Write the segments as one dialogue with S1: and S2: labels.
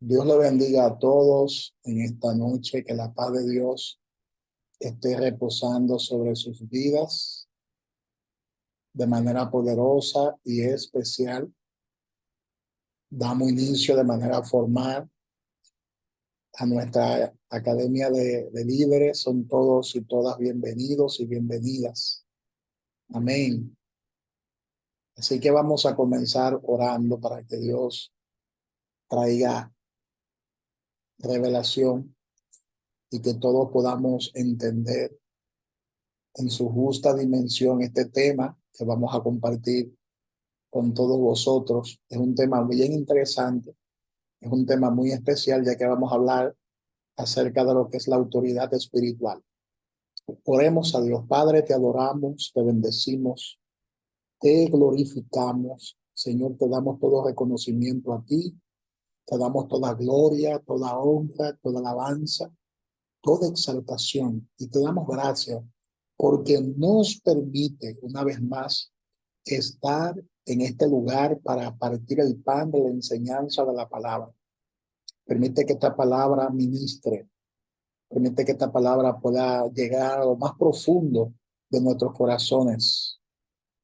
S1: Dios le bendiga a todos en esta noche, que la paz de Dios esté reposando sobre sus vidas de manera poderosa y especial. Damos inicio de manera formal a nuestra Academia de Líderes. Son todos y todas bienvenidos y bienvenidas. Amén. Así que vamos a comenzar orando para que Dios traiga revelación y que todos podamos entender en su justa dimensión este tema que vamos a compartir con todos vosotros. Es un tema bien interesante, es un tema muy especial, ya que vamos a hablar acerca de lo que es la autoridad espiritual. Oremos a Dios. Padre, te adoramos, te bendecimos, te glorificamos. Señor, te damos todo reconocimiento a ti, te damos toda gloria, toda honra, toda alabanza, toda exaltación, y te damos gracias porque nos permite una vez más estar en este lugar para partir el pan de la enseñanza de la palabra. Permite que esta palabra ministre, permite que esta palabra pueda llegar a lo más profundo de nuestros corazones.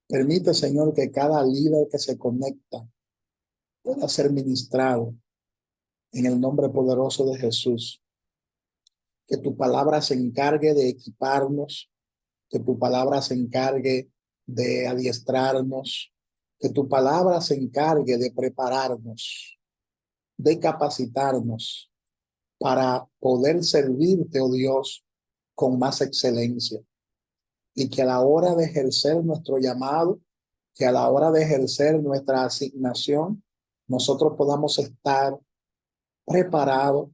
S1: Permite, Señor, que cada líder que se conecta pueda ser ministrado en el nombre poderoso de Jesús. Que tu palabra se encargue de equiparnos, que tu palabra se encargue de adiestrarnos, que tu palabra se encargue de prepararnos, de capacitarnos para poder servirte, oh Dios, con más excelencia. Y que a la hora de ejercer nuestro llamado, que a la hora de ejercer nuestra asignación, nosotros podamos estar preparados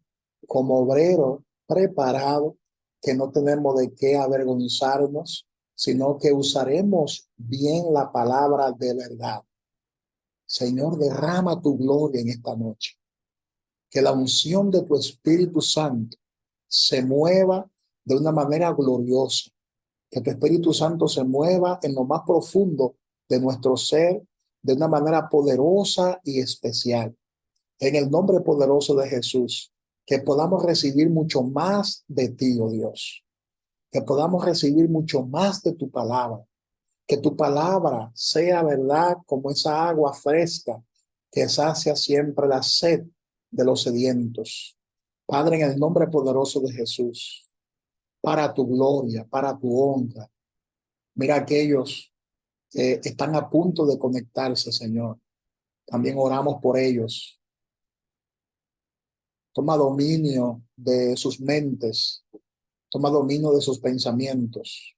S1: como obrero preparado, que no tenemos de qué avergonzarnos, sino que usaremos bien la palabra de verdad. Señor, derrama tu gloria en esta noche. Que la unción de tu Espíritu Santo se mueva de una manera gloriosa. Que tu Espíritu Santo se mueva en lo más profundo de nuestro ser de una manera poderosa y especial. En el nombre poderoso de Jesús, que podamos recibir mucho más de ti, oh Dios. Que podamos recibir mucho más de tu palabra. Que tu palabra sea verdad como esa agua fresca que sacia siempre la sed de los sedientos. Padre, en el nombre poderoso de Jesús, para tu gloria, para tu honra. Mira aquellos que están a punto de conectarse, Señor. También oramos por ellos. Toma dominio de sus mentes, toma dominio de sus pensamientos,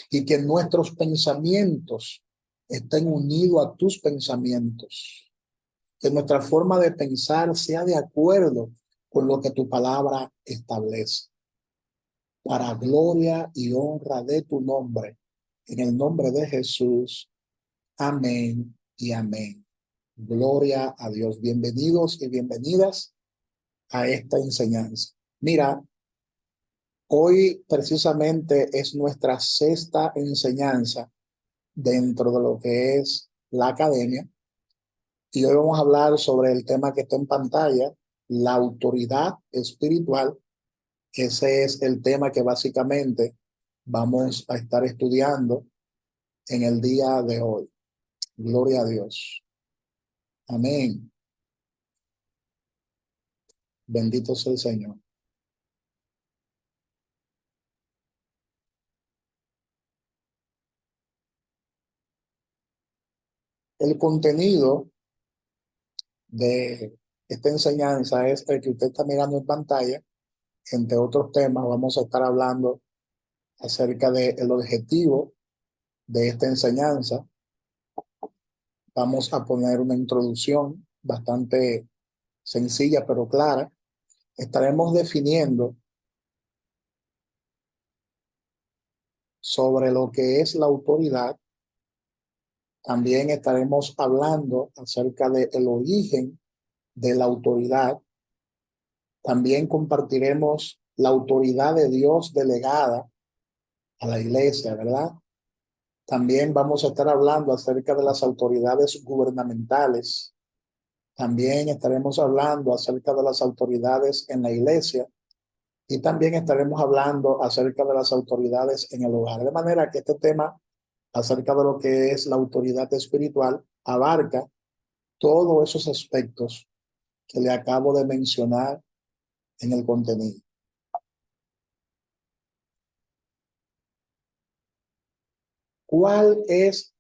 S1: y que nuestros pensamientos estén unidos a tus pensamientos, que nuestra forma de pensar sea de acuerdo con lo que tu palabra establece, para gloria y honra de tu nombre, en el nombre de Jesús. Amén y amén. Gloria a Dios. Bienvenidos y bienvenidas a esta enseñanza. Mira, hoy precisamente es nuestra sexta enseñanza dentro de lo que es la academia, y hoy vamos a hablar sobre el tema que está en pantalla, la autoridad espiritual. Ese es el tema que básicamente vamos a estar estudiando en el día de hoy. Gloria a Dios. Amén. Bendito sea el Señor. El contenido de esta enseñanza es el que usted está mirando en pantalla. Entre otros temas, vamos a estar hablando acerca del objetivo de esta enseñanza. Vamos a poner una introducción bastante sencilla pero clara. Estaremos definiendo sobre lo que es la autoridad. También estaremos hablando acerca del origen de la autoridad. También compartiremos la autoridad de Dios delegada a la iglesia, ¿verdad? También vamos a estar hablando acerca de las autoridades gubernamentales. También estaremos hablando acerca de las autoridades en la iglesia y también estaremos hablando acerca de las autoridades en el hogar. De manera que este tema acerca de lo que es la autoridad espiritual abarca todos esos aspectos que le acabo de mencionar en el contenido. ¿Cuál es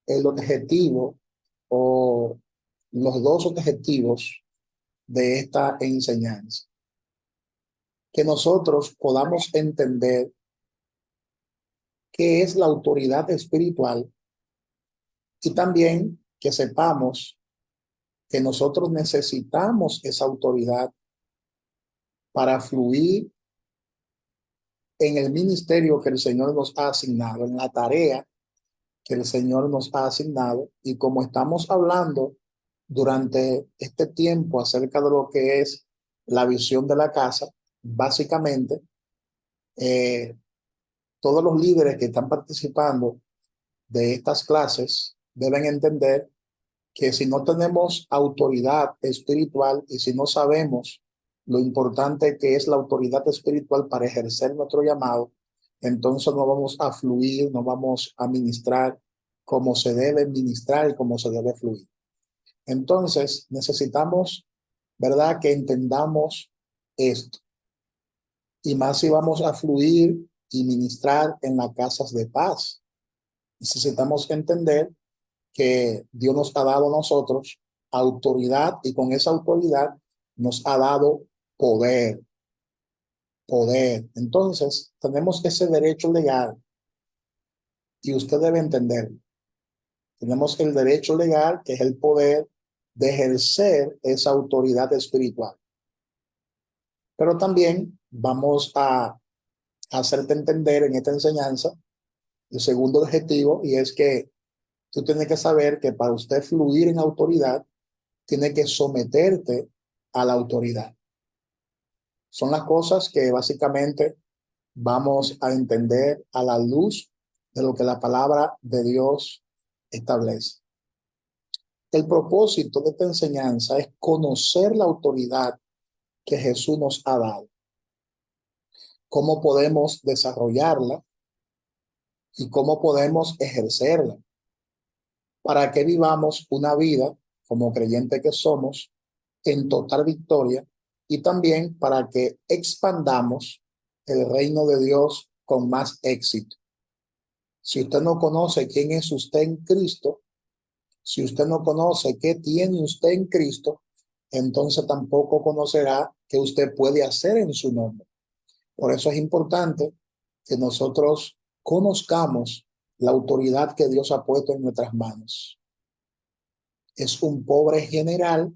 S1: el objetivo o los dos objetivos de esta enseñanza? Que nosotros podamos entender qué es la autoridad espiritual y también que sepamos que nosotros necesitamos esa autoridad para fluir en el ministerio que el Señor nos ha asignado, en la tarea que el Señor nos ha asignado. Y como estamos hablando durante este tiempo acerca de lo que es la visión de la casa, básicamente, todos los líderes que están participando de estas clases deben entender que si no tenemos autoridad espiritual y si no sabemos lo importante que es la autoridad espiritual para ejercer nuestro llamado, entonces no vamos a fluir, no vamos a ministrar como se debe ministrar y como se debe fluir. Entonces necesitamos, ¿verdad?, que entendamos esto. Y más si vamos a fluir y ministrar en las casas de paz. Necesitamos entender que Dios nos ha dado a nosotros autoridad y con esa autoridad nos ha dado poder, poder. Entonces, tenemos ese derecho legal y usted debe entenderlo. Tenemos el derecho legal, que es el poder de ejercer esa autoridad espiritual. Pero también vamos a hacerte entender en esta enseñanza el segundo objetivo, y es que tú tienes que saber que para usted fluir en autoridad, tiene que someterte a la autoridad. Son las cosas que básicamente vamos a entender a la luz de lo que la palabra de Dios establece. El propósito de esta enseñanza es conocer la autoridad que Jesús nos ha dado, cómo podemos desarrollarla y cómo podemos ejercerla, para que vivamos una vida como creyentes que somos en total victoria y también para que expandamos el reino de Dios con más éxito. Si usted no conoce quién es usted en Cristo, si usted no conoce qué tiene usted en Cristo, entonces tampoco conocerá qué usted puede hacer en su nombre. Por eso es importante que nosotros conozcamos la autoridad que Dios ha puesto en nuestras manos. Es un pobre general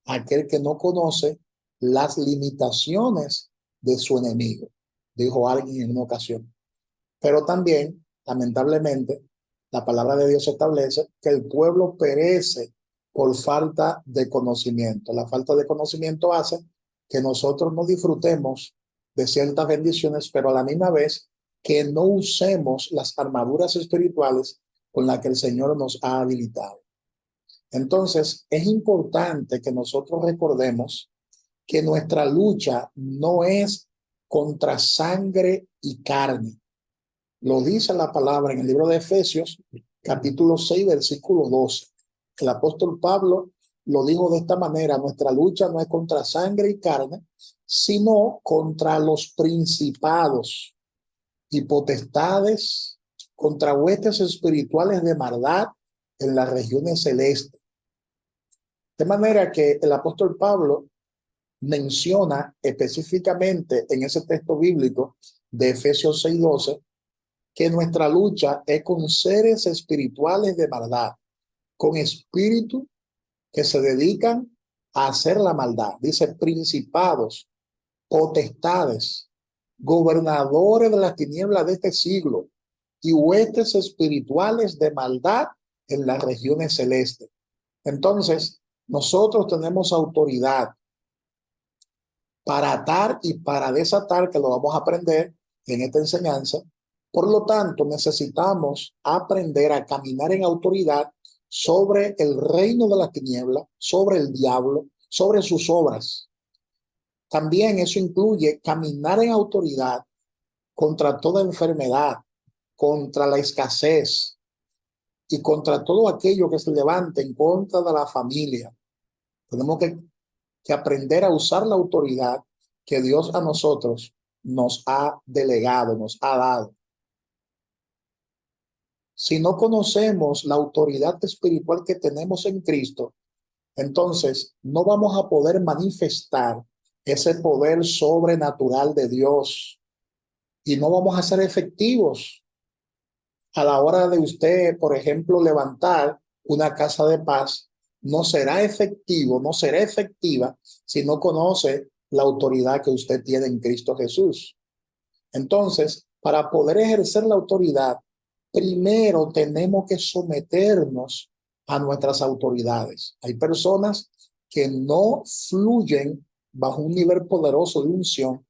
S1: aquel que no conoce las limitaciones de su enemigo, dijo alguien en una ocasión. Pero también, lamentablemente, la palabra de Dios establece que el pueblo perece por falta de conocimiento. La falta de conocimiento hace que nosotros no disfrutemos de ciertas bendiciones, pero a la misma vez que no usemos las armaduras espirituales con las que el Señor nos ha habilitado. Entonces, es importante que nosotros recordemos que nuestra lucha no es contra sangre y carne. Lo dice la palabra en el libro de Efesios, capítulo 6, versículo 12. El apóstol Pablo lo dijo de esta manera: nuestra lucha no es contra sangre y carne, sino contra los principados y potestades, contra huestes espirituales de maldad en las regiones celestes. De manera que el apóstol Pablo menciona específicamente en ese texto bíblico de Efesios 6:12 que nuestra lucha es con seres espirituales de maldad, con espíritus que se dedican a hacer la maldad. Dice principados, potestades, gobernadores de las tinieblas de este siglo y huestes espirituales de maldad en las regiones celestes. Entonces, nosotros tenemos autoridad para atar y para desatar, que lo vamos a aprender en esta enseñanza. Por lo tanto, necesitamos aprender a caminar en autoridad sobre el reino de la tiniebla, sobre el diablo, sobre sus obras. También eso incluye caminar en autoridad contra toda enfermedad, contra la escasez y contra todo aquello que se levante en contra de la familia. Tenemos que aprender a usar la autoridad que Dios a nosotros nos ha delegado, nos ha dado. Si no conocemos la autoridad espiritual que tenemos en Cristo, entonces no vamos a poder manifestar ese poder sobrenatural de Dios y no vamos a ser efectivos a la hora de usted, por ejemplo, levantar una casa de paz. No será efectivo, no será efectiva si no conoce la autoridad que usted tiene en Cristo Jesús. Entonces, para poder ejercer la autoridad, primero tenemos que someternos a nuestras autoridades. Hay personas que no fluyen bajo un nivel poderoso de unción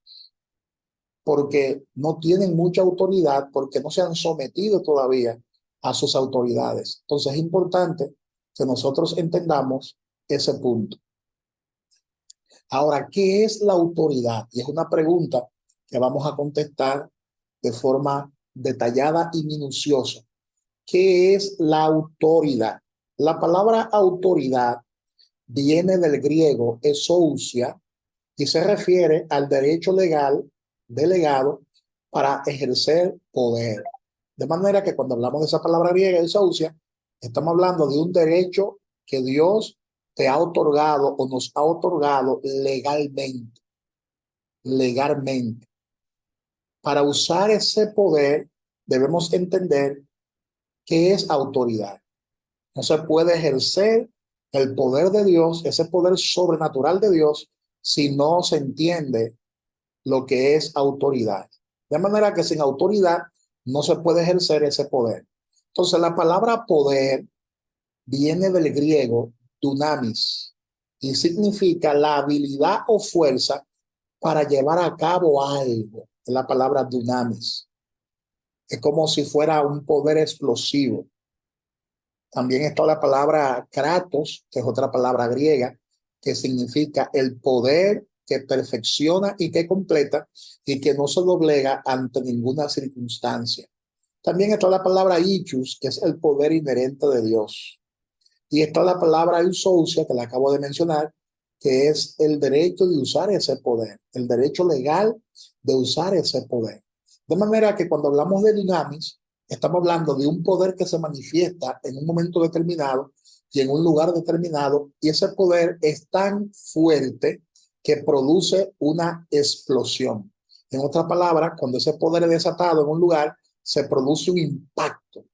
S1: porque no tienen mucha autoridad, porque no se han sometido todavía a sus autoridades. Entonces es importante que nosotros entendamos ese punto. Ahora, ¿qué es la autoridad? Y es una pregunta que vamos a contestar de forma detallada y minuciosa. ¿Qué es la autoridad? La palabra autoridad viene del griego exousia y se refiere al derecho legal delegado para ejercer poder. De manera que cuando hablamos de esa palabra griega, exousia, estamos hablando de un derecho que Dios te ha otorgado o nos ha otorgado legalmente, legalmente. Para usar ese poder debemos entender qué es autoridad. No se puede ejercer el poder de Dios, ese poder sobrenatural de Dios, si no se entiende lo que es autoridad. De manera que sin autoridad no se puede ejercer ese poder. Entonces la palabra poder viene del griego dunamis y significa la habilidad o fuerza para llevar a cabo algo. Es la palabra dunamis. Es como si fuera un poder explosivo. También está la palabra kratos, que es otra palabra griega, que significa el poder que perfecciona y que completa y que no se doblega ante ninguna circunstancia. También está la palabra ichus, que es el poder inherente de Dios. Y está la palabra eusousia, que la acabo de mencionar, que es el derecho de usar ese poder, el derecho legal de usar ese poder. De manera que cuando hablamos de dunamis, estamos hablando de un poder que se manifiesta en un momento determinado y en un lugar determinado, y ese poder es tan fuerte que produce una explosión. En otras palabras, cuando ese poder es desatado en un lugar, se produce un impacto.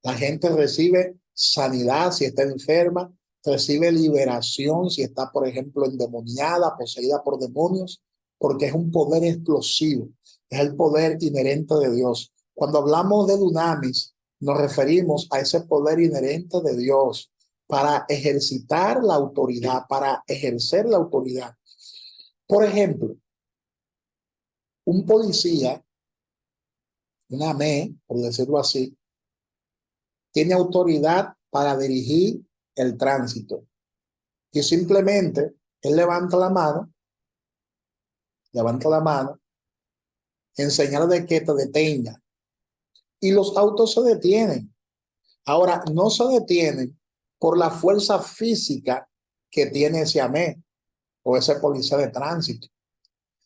S1: La gente recibe sanidad si está enferma, recibe liberación si está, por ejemplo, endemoniada, poseída por demonios, porque es un poder explosivo, es el poder inherente de Dios. Cuando hablamos de dunamis, nos referimos a ese poder inherente de Dios para ejercitar la autoridad, para ejercer la autoridad. Por ejemplo, un policía, una AME, por decirlo así, tiene autoridad para dirigir el tránsito. Y simplemente él levanta la mano en señal de que te detenga. Y los autos se detienen. Ahora, no se detienen por la fuerza física que tiene ese AME o ese policía de tránsito.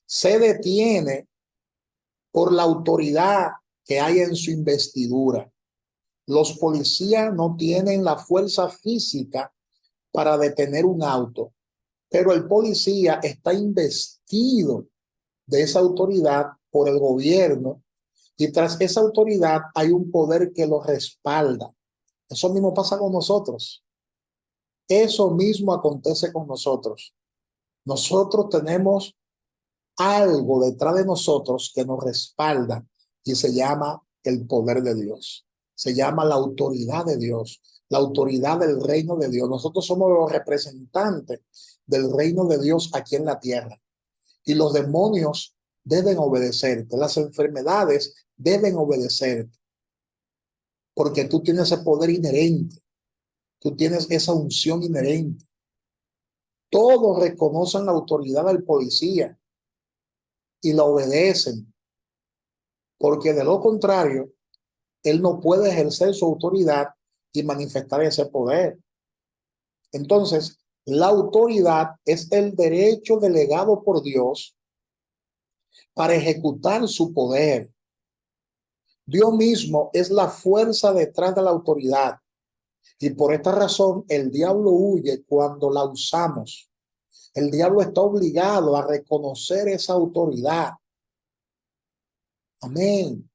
S1: Se detiene por la autoridad que hay en su investidura. Los policías no tienen la fuerza física para detener un auto, pero el policía está investido de esa autoridad por el gobierno y tras esa autoridad hay un poder que lo respalda. Eso mismo pasa con nosotros. Eso mismo acontece con nosotros. Nosotros tenemos algo detrás de nosotros que nos respalda y se llama el poder de Dios. Se llama la autoridad de Dios, la autoridad del reino de Dios. Nosotros somos los representantes del reino de Dios aquí en la tierra. Y los demonios deben obedecerte, las enfermedades deben obedecerte, porque tú tienes ese poder inherente. Tú tienes esa unción inherente. Todos reconocen la autoridad del policía y la obedecen, porque de lo contrario, él no puede ejercer su autoridad y manifestar ese poder. Entonces, la autoridad es el derecho delegado por Dios para ejecutar su poder. Dios mismo es la fuerza detrás de la autoridad y por esta razón el diablo huye cuando la usamos. El diablo está obligado a reconocer esa autoridad. Amén.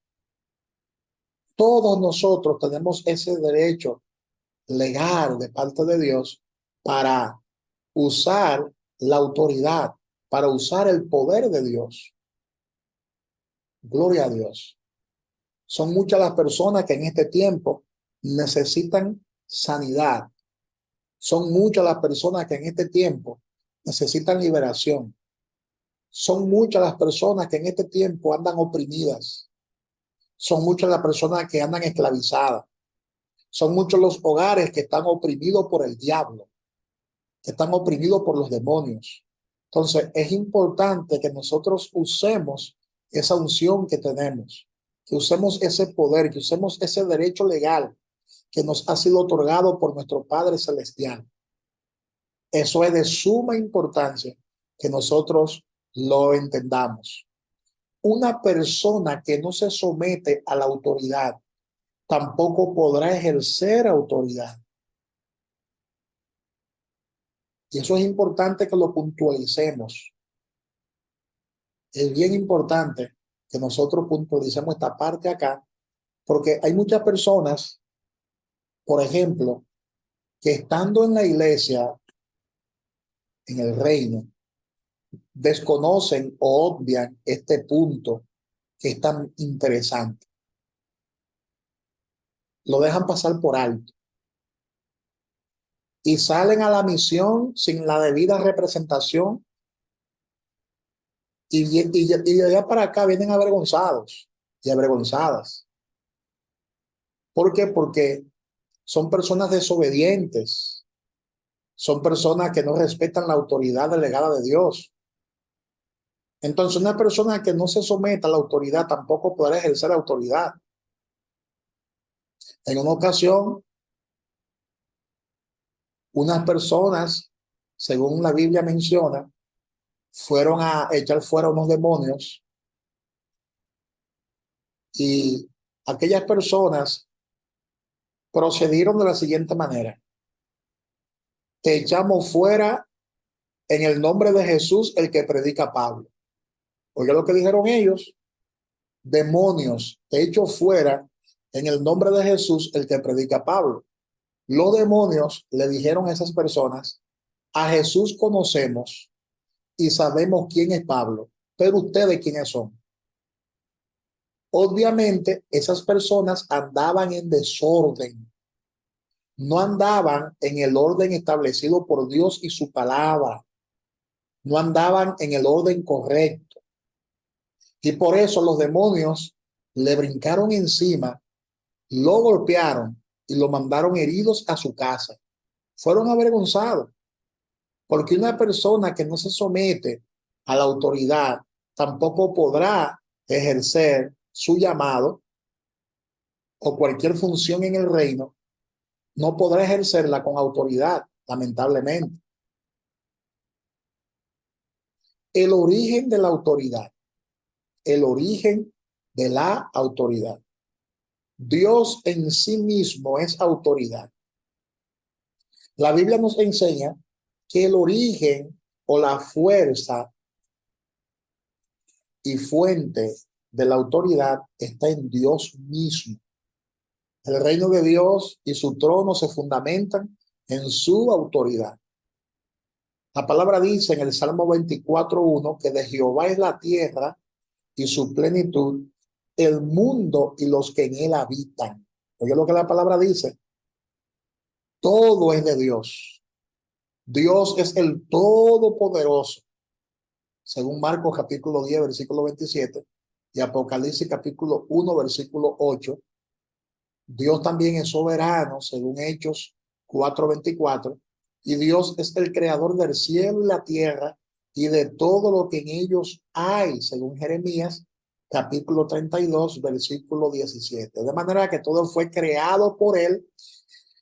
S1: Todos nosotros tenemos ese derecho legal de parte de Dios para usar la autoridad, para usar el poder de Dios. Gloria a Dios. Son muchas las personas que en este tiempo necesitan sanidad. Son muchas las personas que en este tiempo necesitan liberación. Son muchas las personas que en este tiempo andan oprimidas. Son muchas las personas que andan esclavizadas. Son muchos los hogares que están oprimidos por el diablo, que están oprimidos por los demonios. Entonces, es importante que nosotros usemos esa unción que tenemos, que usemos ese poder, que usemos ese derecho legal que nos ha sido otorgado por nuestro Padre Celestial. Eso es de suma importancia que nosotros lo entendamos. Una persona que no se somete a la autoridad tampoco podrá ejercer autoridad. Y eso es importante que lo puntualicemos. Es bien importante que nosotros puntualicemos esta parte acá, porque hay muchas personas, por ejemplo, que estando en la iglesia, en el reino, desconocen o obvian este punto que es tan interesante. Lo dejan pasar por alto y salen a la misión sin la debida representación y de allá para acá vienen avergonzados y avergonzadas. ¿Por qué? Porque son personas desobedientes, son personas que no respetan la autoridad delegada de Dios. Entonces, una persona que no se someta a la autoridad tampoco podrá ejercer autoridad. En una ocasión, unas personas, según la Biblia menciona, fueron a echar fuera unos demonios y aquellas personas procedieron de la siguiente manera: te echamos fuera en el nombre de Jesús, el que predica Pablo. Oye lo que dijeron ellos: demonios, te echo fuera en el nombre de Jesús, el que predica Pablo. Los demonios le dijeron a esas personas: a Jesús conocemos y sabemos quién es Pablo, pero ustedes quiénes son. Obviamente esas personas andaban en desorden, no andaban en el orden establecido por Dios y su palabra, no andaban en el orden correcto. Y por eso los demonios le brincaron encima, lo golpearon y lo mandaron heridos a su casa. Fueron avergonzados, porque una persona que no se somete a la autoridad tampoco podrá ejercer su llamado o cualquier función en el reino, no podrá ejercerla con autoridad, lamentablemente. El origen de la autoridad, el origen de la autoridad. Dios en sí mismo es autoridad. La Biblia nos enseña que el origen o la fuerza y fuente de la autoridad está en Dios mismo. El reino de Dios y su trono se fundamentan en su autoridad. La palabra dice en el Salmo 24:1 que de Jehová es la tierra y su plenitud, el mundo y los que en él habitan. Oye lo que la palabra dice: todo es de Dios. Dios es el Todopoderoso, según Marcos capítulo 10, versículo 27, y Apocalipsis capítulo 1, versículo 8. Dios también es soberano, según Hechos 4:24, y Dios es el creador del cielo y la tierra y de todo lo que en ellos hay, según Jeremías, capítulo 32, versículo 17. De manera que todo fue creado por él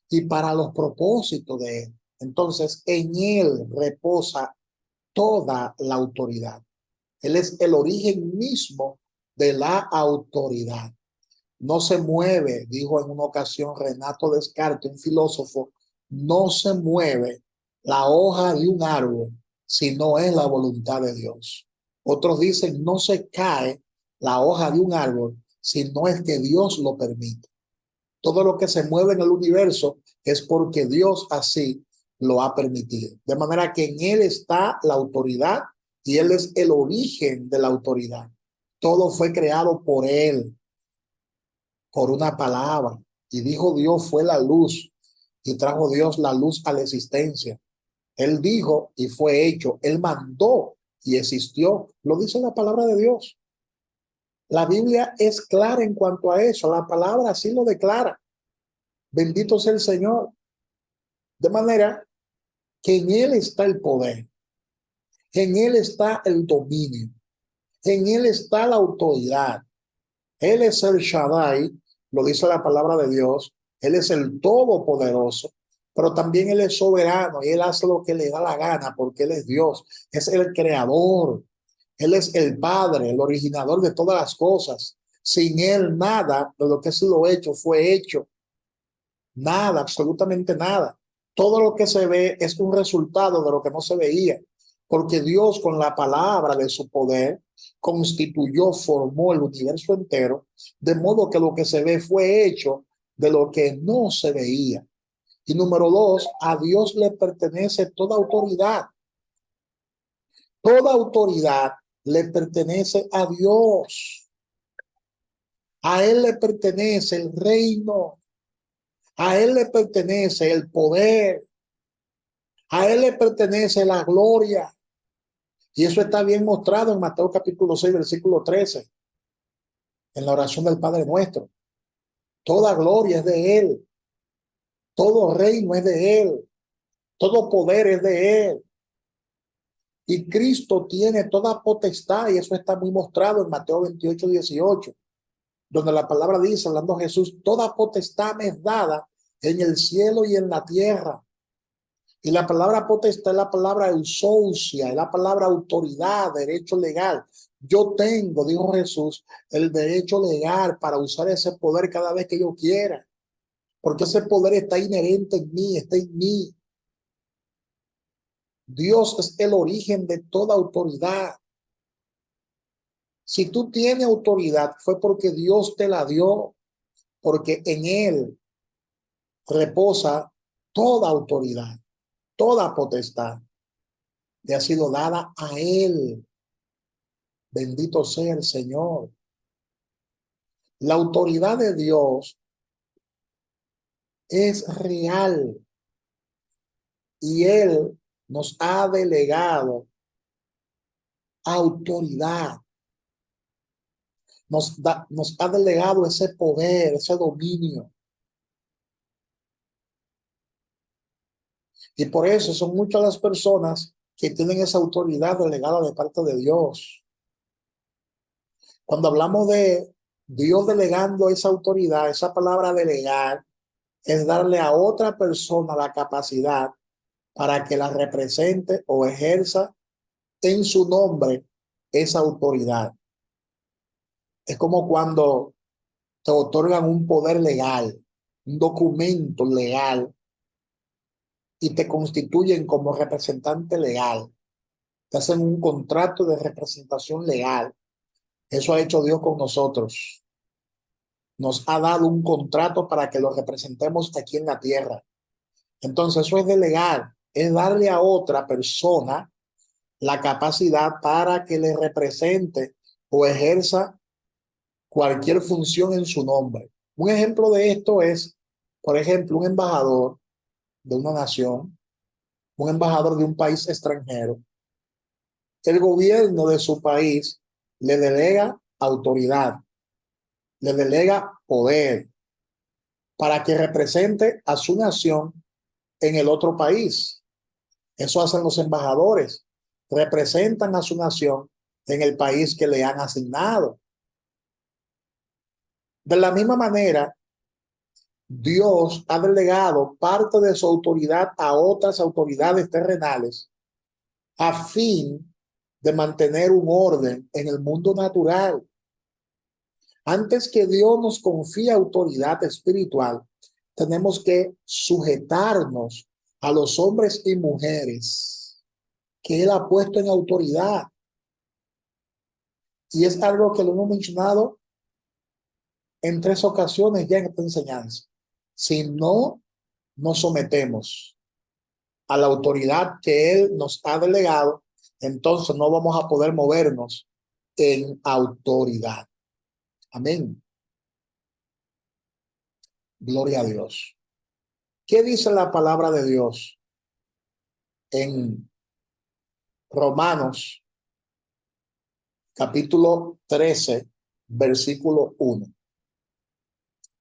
S1: y para los propósitos de él. Entonces, en él reposa toda la autoridad. Él es el origen mismo de la autoridad. No se mueve, dijo en una ocasión Renato Descartes, un filósofo, no se mueve la hoja de un árbol si no es la voluntad de Dios. Otros dicen, no se cae la hoja de un árbol si no es que Dios lo permite. Todo lo que se mueve en el universo es porque Dios así lo ha permitido. De manera que en Él está la autoridad y Él es el origen de la autoridad. Todo fue creado por Él, por una palabra. Y dijo Dios fue la luz y trajo Dios la luz a la existencia. Él dijo y fue hecho. Él mandó y existió. Lo dice la palabra de Dios. La Biblia es clara en cuanto a eso. La palabra así lo declara. Bendito sea el Señor. De manera que en Él está el poder. En Él está el dominio. En Él está la autoridad. Él es el Shaddai, lo dice la palabra de Dios. Él es el Todopoderoso, pero también Él es soberano y Él hace lo que le da la gana porque Él es Dios. Es el creador. Él es el Padre, el originador de todas las cosas. Sin Él nada de lo que ha sido hecho fue hecho. Nada, absolutamente nada. Todo lo que se ve es un resultado de lo que no se veía, porque Dios con la palabra de su poder constituyó, formó el universo entero, de modo que lo que se ve fue hecho de lo que no se veía. Y número dos, a Dios le pertenece toda autoridad. Toda autoridad le pertenece a Dios. A Él le pertenece el reino. A Él le pertenece el poder. A Él le pertenece la gloria. Y eso está bien mostrado en Mateo capítulo 6, versículo 13, en la oración del Padre Nuestro. Toda gloria es de Él. Todo reino es de Él. Todo poder es de Él. Y Cristo tiene toda potestad, y eso está muy mostrado en Mateo 28, 18, donde la palabra dice, hablando Jesús, toda potestad me es dada en el cielo y en la tierra. Y la palabra potestad es la palabra exousia, es la palabra autoridad, derecho legal. Yo tengo, dijo Jesús, el derecho legal para usar ese poder cada vez que yo quiera. Porque ese poder está inherente en mí, está en mí. Dios es el origen de toda autoridad. Si tú tienes autoridad, fue porque Dios te la dio, porque en Él reposa toda autoridad, toda potestad. Le ha sido dada a Él. Bendito sea el Señor. La autoridad de Dios es real y Él nos ha delegado autoridad. Nos ha delegado ese poder, ese dominio. Y por eso son muchas las personas que tienen esa autoridad delegada de parte de Dios. Cuando hablamos de Dios delegando esa autoridad, esa palabra delegar es darle a otra persona la capacidad para que la represente o ejerza en su nombre esa autoridad. Es como cuando te otorgan un poder legal, un documento legal y te constituyen como representante legal. Te hacen un contrato de representación legal. Eso ha hecho Dios con nosotros. Nos ha dado un contrato para que lo representemos aquí en la tierra. Entonces eso es delegar, es darle a otra persona la capacidad para que le represente o ejerza cualquier función en su nombre. Un ejemplo de esto es, por ejemplo, un embajador de una nación, un embajador de un país extranjero. El gobierno de su país le delega autoridad, le delega poder para que represente a su nación en el otro país. Eso hacen los embajadores. Representan a su nación en el país que le han asignado. De la misma manera, Dios ha delegado parte de su autoridad a otras autoridades terrenales a fin de mantener un orden en el mundo natural. Antes que Dios nos confíe autoridad espiritual, tenemos que sujetarnos a los hombres y mujeres que Él ha puesto en autoridad. Y es algo que lo hemos mencionado en 3 ocasiones ya en esta enseñanza. Si no nos sometemos a la autoridad que Él nos ha delegado, entonces no vamos a poder movernos en autoridad. Amén. Gloria a Dios. ¿Qué dice la palabra de Dios en Romanos capítulo 13, versículo 1?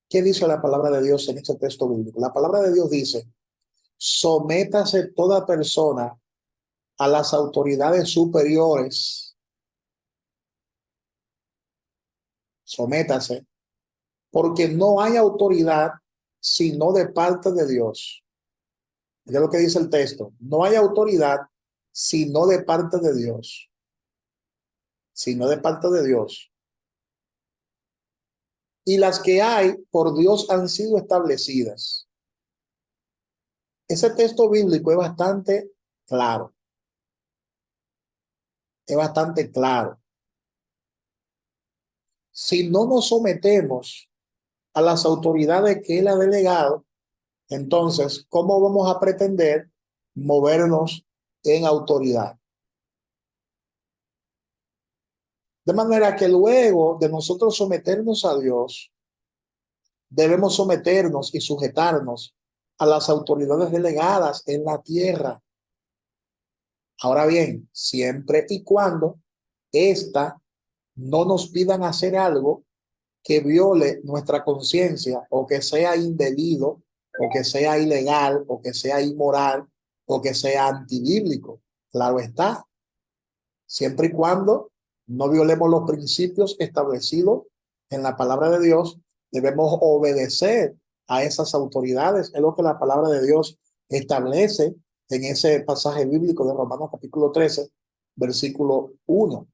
S1: ¿Qué dice la palabra de Dios en este texto bíblico? La palabra de Dios dice: sométase toda persona a las autoridades superiores. Sométase, porque no hay autoridad sino de parte de Dios. Es lo que dice el texto. No hay autoridad sino de parte de Dios. Sino de parte de Dios. Y las que hay por Dios han sido establecidas. Ese texto bíblico es bastante claro. Es bastante claro. Si no nos sometemos a las autoridades que Él ha delegado, entonces, ¿cómo vamos a pretender movernos en autoridad? De manera que luego de nosotros someternos a Dios, debemos someternos y sujetarnos a las autoridades delegadas en la tierra. Ahora bien, siempre y cuando ésta no nos pidan hacer algo que viole nuestra conciencia o que sea indebido o que sea ilegal o que sea inmoral o que sea antibíblico. Claro está, siempre y cuando no violemos los principios establecidos en la palabra de Dios, debemos obedecer a esas autoridades. Es lo que la palabra de Dios establece en ese pasaje bíblico de Romanos capítulo 13, versículo 1.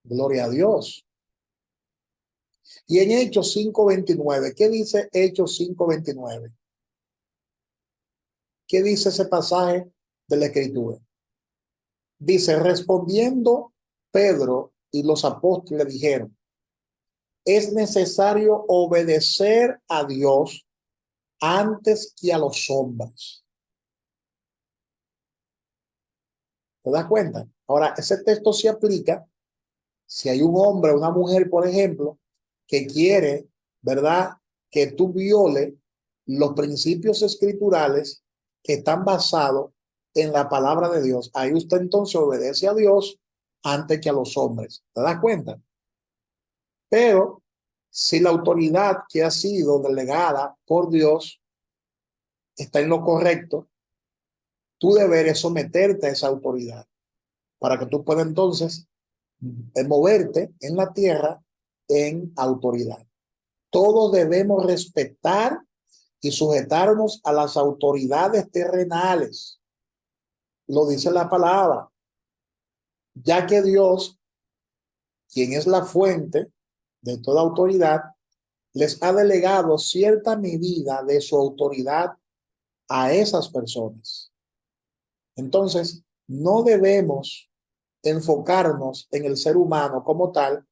S1: Gloria a Dios. Y en Hechos 5:29, ¿qué dice Hechos 5:29? ¿Qué dice ese pasaje de la Escritura? Dice: respondiendo Pedro y los apóstoles dijeron: es necesario obedecer a Dios antes que a los hombres. ¿Te das cuenta? Ahora, ese texto se aplica si hay un hombre o una mujer, por ejemplo, que quiere, ¿verdad?, que tú viole los principios escriturales que están basados en la palabra de Dios. Ahí usted entonces obedece a Dios antes que a los hombres. ¿Te das cuenta? Pero si la autoridad que ha sido delegada por Dios está en lo correcto, tú deberes someterte a esa autoridad para que tú puedas entonces moverte en la tierra en autoridad. Todos debemos respetar y sujetarnos a las autoridades terrenales. Lo dice la palabra, ya que Dios, quien es la fuente de toda autoridad, les ha delegado cierta medida de su autoridad a esas personas. Entonces, no debemos enfocarnos en el ser humano como tal,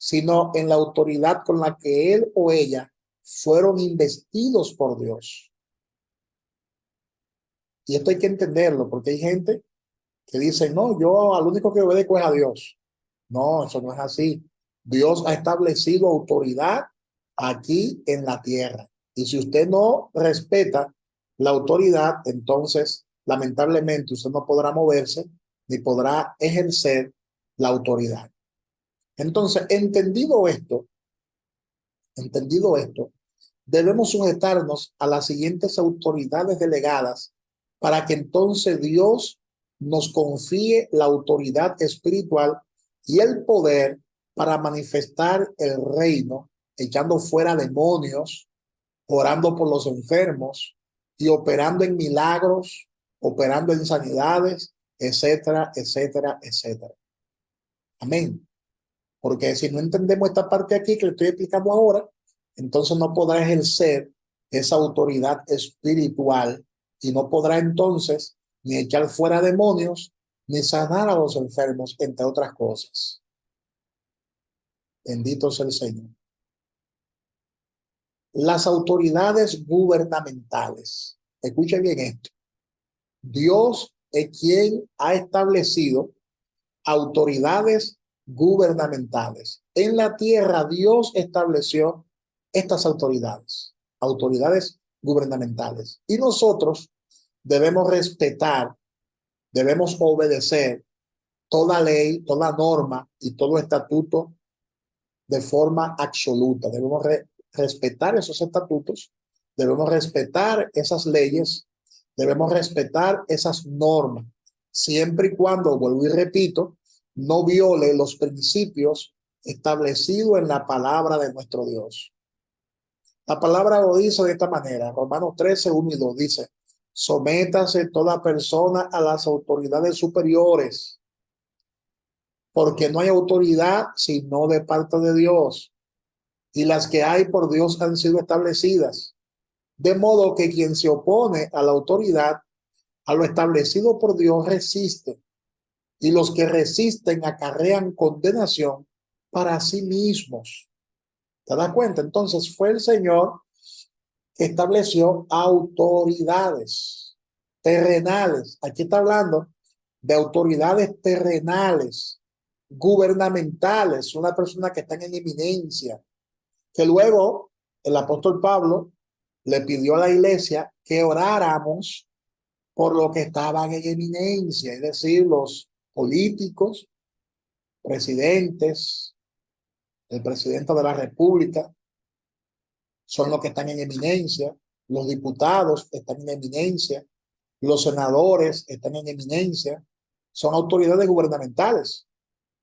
S1: sino en la autoridad con la que él o ella fueron investidos por Dios. Y esto hay que entenderlo, porque hay gente que dice: no, yo al único que obedezco es a Dios. No, eso no es así. Dios ha establecido autoridad aquí en la tierra. Y si usted no respeta la autoridad, entonces lamentablemente usted no podrá moverse ni podrá ejercer la autoridad. Entonces, entendido esto, debemos sujetarnos a las siguientes autoridades delegadas para que entonces Dios nos confíe la autoridad espiritual y el poder para manifestar el reino, echando fuera demonios, orando por los enfermos y operando en milagros, operando en sanidades, etcétera, etcétera, etcétera. Amén. Porque si no entendemos esta parte aquí que le estoy explicando ahora, entonces no podrá ejercer esa autoridad espiritual y no podrá entonces ni echar fuera demonios, ni sanar a los enfermos, entre otras cosas. Bendito sea el Señor. Las autoridades gubernamentales. Escuchen bien esto. Dios es quien ha establecido autoridades gubernamentales. En la tierra Dios estableció estas autoridades, autoridades gubernamentales. Y nosotros debemos respetar, debemos obedecer toda ley, toda norma y todo estatuto de forma absoluta. Debemos respetar esos estatutos, debemos respetar esas leyes, debemos respetar esas normas, siempre y cuando, vuelvo y repito, no viole los principios establecidos en la palabra de nuestro Dios. La palabra lo dice de esta manera, Romanos 13, 1 y 2 dice, sométase toda persona a las autoridades superiores, porque no hay autoridad sino de parte de Dios, y las que hay por Dios han sido establecidas. De modo que quien se opone a la autoridad, a lo establecido por Dios, resiste, y los que resisten acarrean condenación para sí mismos. ¿Te das cuenta? Entonces fue el Señor que estableció autoridades terrenales. Aquí está hablando de autoridades terrenales, gubernamentales, una persona que está en eminencia, que luego el apóstol Pablo le pidió a la iglesia que oráramos por lo que estaban en eminencia, es decir, los políticos, presidentes, el presidente de la República, son los que están en eminencia, los diputados están en eminencia, los senadores están en eminencia, son autoridades gubernamentales,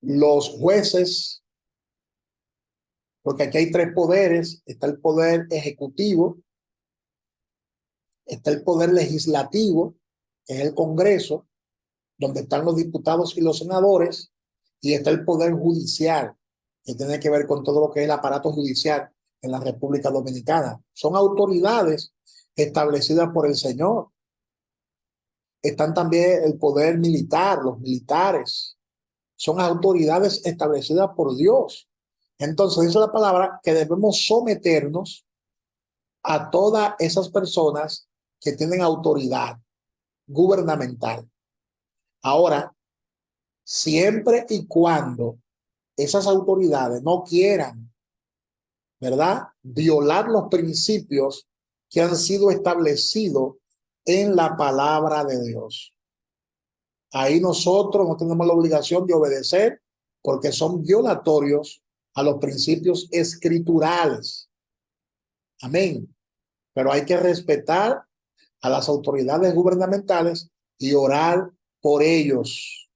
S1: los jueces, porque aquí hay tres poderes, está el poder ejecutivo, está el poder legislativo, que es el Congreso, donde están los diputados y los senadores, y está el poder judicial, que tiene que ver con todo lo que es el aparato judicial en la República Dominicana. Son autoridades establecidas por el Señor. Están también el poder militar, los militares. Son autoridades establecidas por Dios. Entonces dice la palabra que debemos someternos a todas esas personas que tienen autoridad gubernamental. Ahora, siempre y cuando esas autoridades no quieran, ¿verdad?, violar los principios que han sido establecidos en la palabra de Dios. Ahí nosotros no tenemos la obligación de obedecer porque son violatorios a los principios escriturales. Amén. Pero hay que respetar a las autoridades gubernamentales y orar por ellos.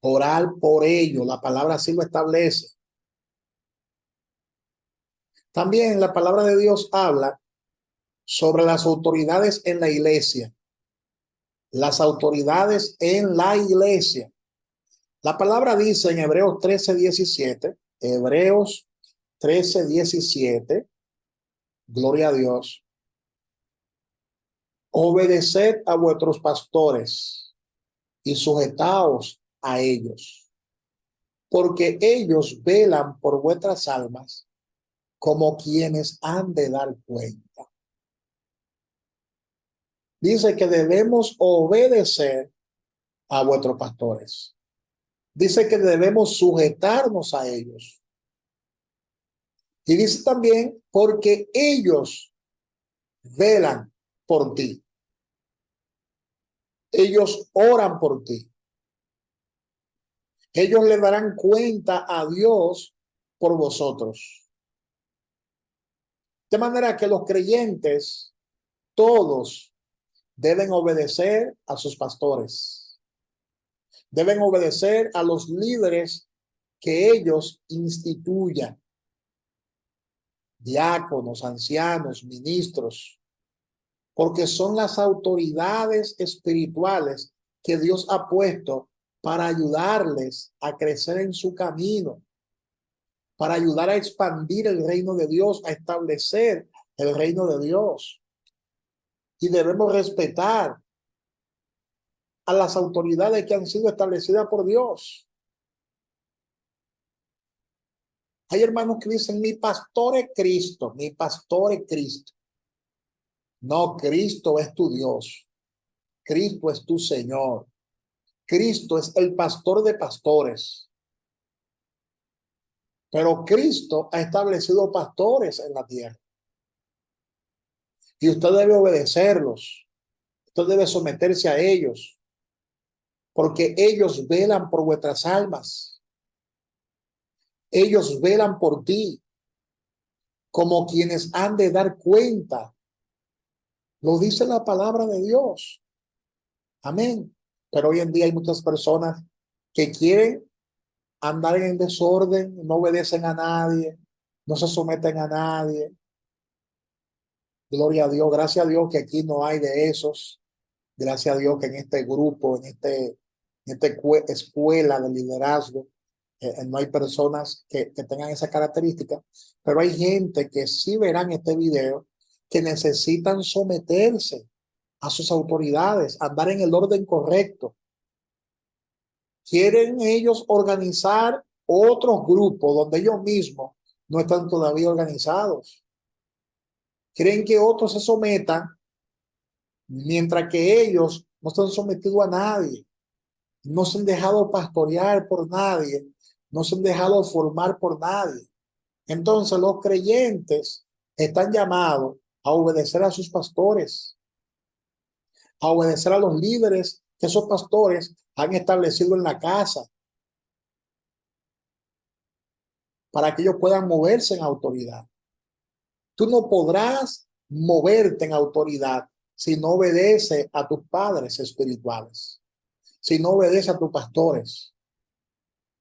S1: Orar por ellos. La palabra así lo establece. También la palabra de Dios habla sobre las autoridades en la iglesia. Las autoridades en la iglesia. La palabra dice en Hebreos 13:17, Hebreos 13:17, gloria a Dios, obedeced a vuestros pastores y sujetaos a ellos, porque ellos velan por vuestras almas como quienes han de dar cuenta. Dice que debemos obedecer a vuestros pastores. Dice que debemos sujetarnos a ellos. Y dice también, porque ellos velan por ti. Ellos oran por ti. Ellos le darán cuenta a Dios por vosotros. De manera que los creyentes, todos, deben obedecer a sus pastores. Deben obedecer a los líderes que ellos instituyan. Diáconos, ancianos, ministros, porque son las autoridades espirituales que Dios ha puesto para ayudarles a crecer en su camino, para ayudar a expandir el reino de Dios, a establecer el reino de Dios. Y debemos respetar a las autoridades que han sido establecidas por Dios. Hay hermanos que dicen, mi pastor es Cristo, mi pastor es Cristo. No, Cristo es tu Dios. Cristo es tu Señor. Cristo es el pastor de pastores. Pero Cristo ha establecido pastores en la tierra. Y usted debe obedecerlos. Usted debe someterse a ellos. Porque ellos velan por vuestras almas. Ellos velan por ti. Como quienes han de dar cuenta. Lo dice la palabra de Dios. Amén. Pero hoy en día hay muchas personas que quieren andar en desorden, no obedecen a nadie, no se someten a nadie. Gloria a Dios, gracias a Dios que aquí no hay de esos. Gracias a Dios que en este grupo, en esta escuela de liderazgo, no hay personas que tengan esa característica, pero hay gente que sí verán este video, que necesitan someterse a sus autoridades, andar en el orden correcto. Quieren ellos organizar otros grupos donde ellos mismos no están todavía organizados. Quieren que otros se sometan mientras que ellos no están sometidos a nadie, no se han dejado pastorear por nadie, no se han dejado formar por nadie. Entonces los creyentes están llamados a obedecer a sus pastores, a obedecer a los líderes que esos pastores han establecido en la casa, para que ellos puedan moverse en autoridad. Tú no podrás moverte en autoridad si no obedeces a tus padres espirituales, si no obedeces a tus pastores.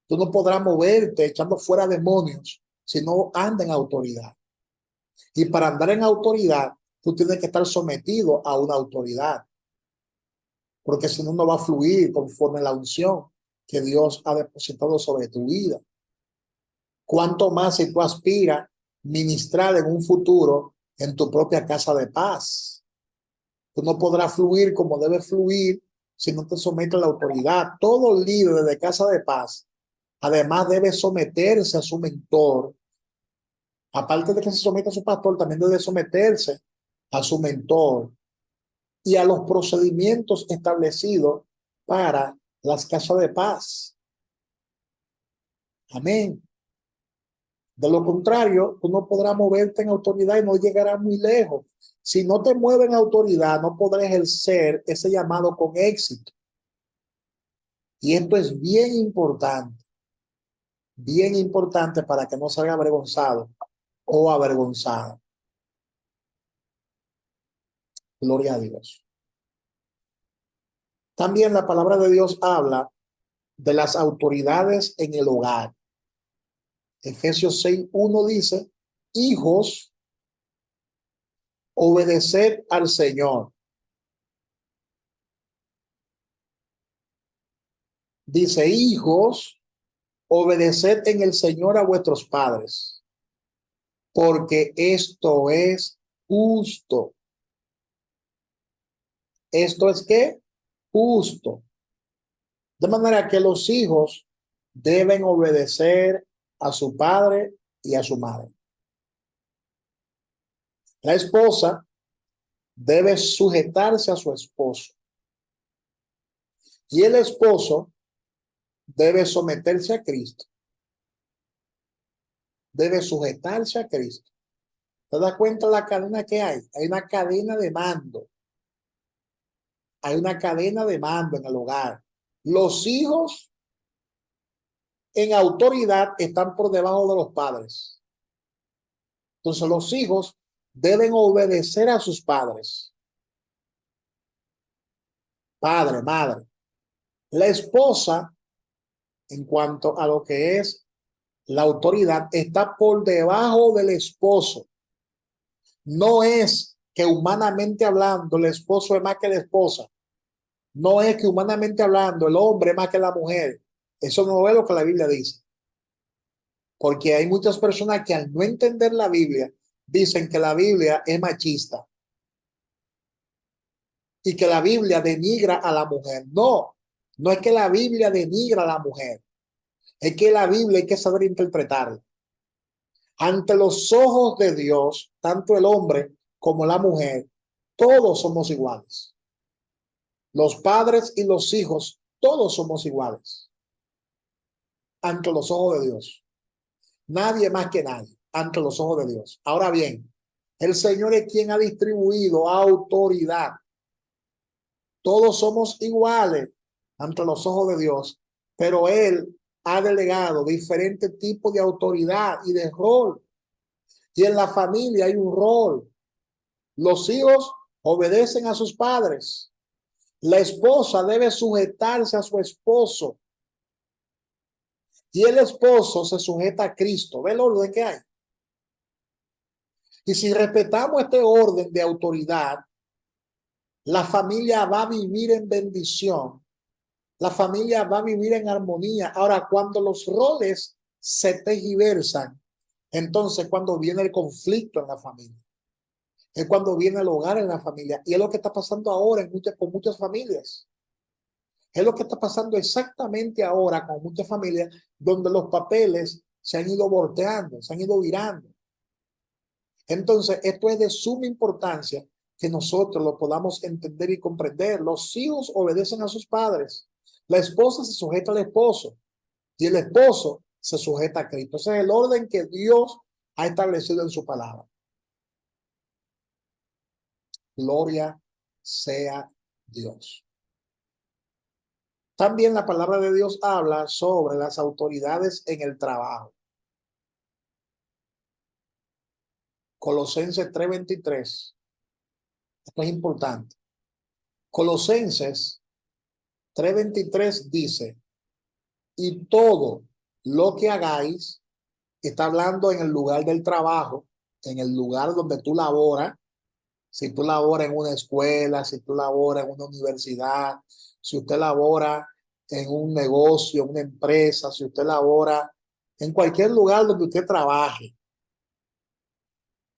S1: Tú no podrás moverte echando fuera demonios si no andas en autoridad. Y para andar en autoridad, tú tienes que estar sometido a una autoridad, porque si no, no va a fluir conforme a la unción que Dios ha depositado sobre tu vida. Cuánto más si tú aspiras ministrar en un futuro en tu propia casa de paz. Tú no podrás fluir como debe fluir si no te sometes a la autoridad. Todo líder de casa de paz, además, debe someterse a su mentor. Aparte de que se someta a su pastor, también debe someterse a su mentor y a los procedimientos establecidos para las casas de paz. Amén. De lo contrario, tú no podrás moverte en autoridad y no llegarás muy lejos. Si no te mueves en autoridad, no podrás ejercer ese llamado con éxito. Y esto es bien importante para que no salga avergonzado o avergonzada. Gloria a Dios. También la palabra de Dios habla de las autoridades en el hogar. Efesios 6:1 dice, hijos, obedeced al Señor. Dice, hijos, obedeced en el Señor a vuestros padres, porque esto es justo. ¿Esto es qué? Justo. De manera que los hijos deben obedecer a su padre y a su madre. La esposa debe sujetarse a su esposo. Y el esposo debe someterse a Cristo. Debe sujetarse a Cristo. ¿Te das cuenta de la cadena que hay? Hay una cadena de mando. Hay una cadena de mando en el hogar. Los hijos en autoridad están por debajo de los padres. Entonces los hijos deben obedecer a sus padres. Padre, madre. La esposa, en cuanto a lo que es la autoridad, está por debajo del esposo. No es que humanamente hablando el esposo es más que la esposa. No es que humanamente hablando el hombre es más que la mujer. Eso no es lo que la Biblia dice. Porque hay muchas personas que al no entender la Biblia dicen que la Biblia es machista y que la Biblia denigra a la mujer. No, no es que la Biblia denigra a la mujer. Es que la Biblia hay que saber interpretarla. Ante los ojos de Dios, tanto el hombre como la mujer, todos somos iguales. Los padres y los hijos, todos somos iguales ante los ojos de Dios. Nadie más que nadie ante los ojos de Dios. Ahora bien, el Señor es quien ha distribuido autoridad. Todos somos iguales ante los ojos de Dios, pero Él ha delegado diferentes tipos de autoridad y de rol. Y en la familia hay un rol. Los hijos obedecen a sus padres. La esposa debe sujetarse a su esposo. Y el esposo se sujeta a Cristo. ¿Ve el orden que hay? Y si respetamos este orden de autoridad, la familia va a vivir en bendición. La familia va a vivir en armonía. Ahora, cuando los roles se tergiversan, entonces cuando viene el conflicto en la familia. Es cuando viene el hogar en la familia. Y es lo que está pasando ahora con muchas familias. Es lo que está pasando exactamente ahora con muchas familias donde los papeles se han ido volteando, se han ido virando. Entonces, esto es de suma importancia que nosotros lo podamos entender y comprender. Los hijos obedecen a sus padres. La esposa se sujeta al esposo y el esposo se sujeta a Cristo. Ese es el orden que Dios ha establecido en su palabra. Gloria sea Dios. También la palabra de Dios habla sobre las autoridades en el trabajo. Colosenses 3:23. Esto es importante. Colosenses 3:23 dice, y todo lo que hagáis, está hablando en el lugar del trabajo, en el lugar donde tú laboras, si tú laboras en una escuela, si tú laboras en una universidad, si usted labora en un negocio, en una empresa, si usted labora en cualquier lugar donde usted trabaje,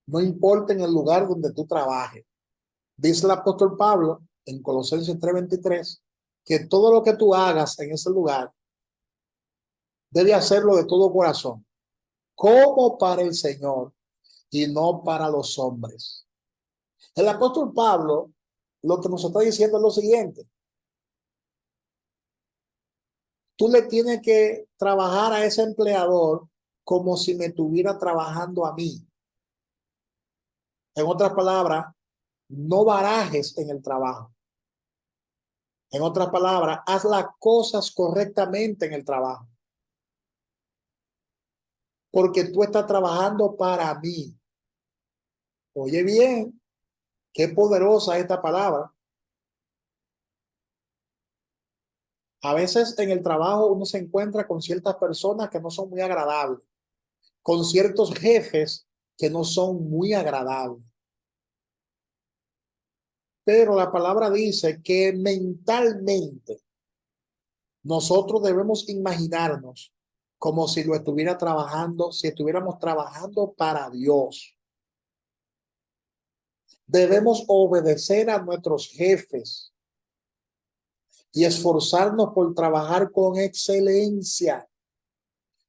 S1: no importa en el lugar donde tú trabajes. Dice el apóstol Pablo en Colosenses 3:23 que todo lo que tú hagas en ese lugar debe hacerlo de todo corazón, como para el Señor y no para los hombres. El apóstol Pablo lo que nos está diciendo es lo siguiente: tú le tienes que trabajar a ese empleador como si me estuviera trabajando a mí. En otras palabras, no barajes en el trabajo. En otras palabras, haz las cosas correctamente en el trabajo. Porque tú estás trabajando para mí. Oye bien, qué poderosa esta palabra. A veces en el trabajo uno se encuentra con ciertas personas que no son muy agradables, con ciertos jefes que no son muy agradables. Pero la palabra dice que mentalmente nosotros debemos imaginarnos como si lo estuviera trabajando, si estuviéramos trabajando para Dios. Debemos obedecer a nuestros jefes y esforzarnos por trabajar con excelencia,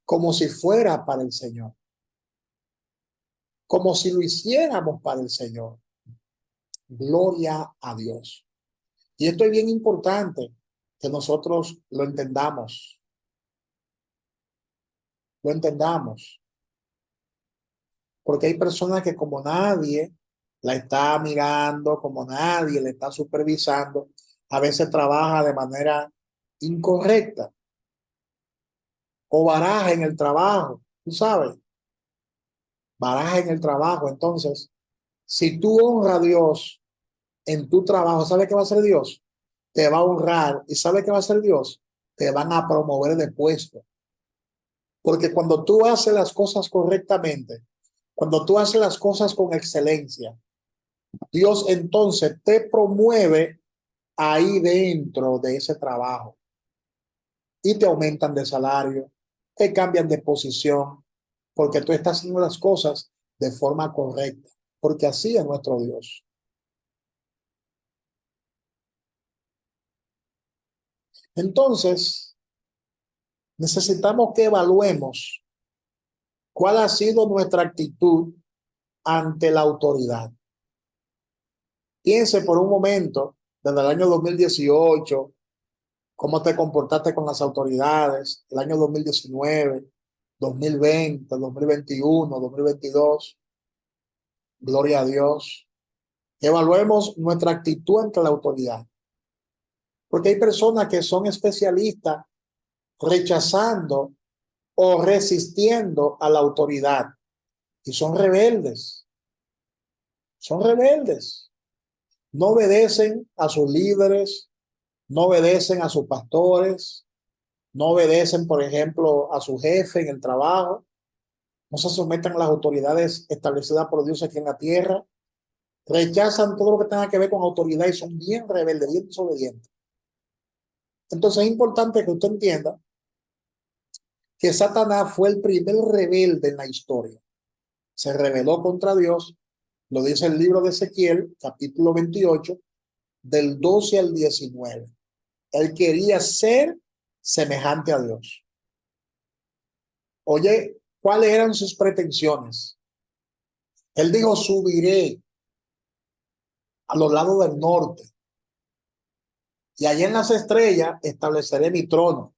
S1: como si fuera para el Señor, como si lo hiciéramos para el Señor. Gloria a Dios. Y esto es bien importante que nosotros lo entendamos, porque hay personas que como nadie la está mirando, como nadie le está supervisando, a veces trabaja de manera incorrecta o baraja en el trabajo, tú sabes, baraja en el trabajo. Entonces, Si tú honras a Dios en tu trabajo, ¿sabe qué va a hacer Dios? Te va a honrar. ¿Y sabe qué va a hacer Dios? Te van a promover de puesto. Porque cuando tú haces las cosas correctamente, cuando tú haces las cosas con excelencia, Dios entonces te promueve ahí dentro de ese trabajo y te aumentan de salario, te cambian de posición, porque tú estás haciendo las cosas de forma correcta, porque así es nuestro Dios. Entonces, necesitamos que evaluemos cuál ha sido nuestra actitud ante la autoridad. Piense por un momento, desde el año 2018, cómo te comportaste con las autoridades, el año 2019, 2020, 2021, 2022. Gloria a Dios. Evaluemos nuestra actitud ante la autoridad. Porque hay personas que son especialistas rechazando o resistiendo a la autoridad y son rebeldes. Son rebeldes. No obedecen a sus líderes, no obedecen a sus pastores, no obedecen, por ejemplo, a su jefe en el trabajo, no se someten a las autoridades establecidas por Dios aquí en la tierra, rechazan todo lo que tenga que ver con autoridad y son bien rebeldes, bien desobedientes. Entonces es importante que usted entienda que Satanás fue el primer rebelde en la historia. Se rebeló contra Dios, lo dice el libro de Ezequiel, capítulo 28, del 12 al 19. Él quería ser semejante a Dios. Oye, ¿cuáles eran sus pretensiones? Él dijo, subiré a los lados del norte y allá en las estrellas estableceré mi trono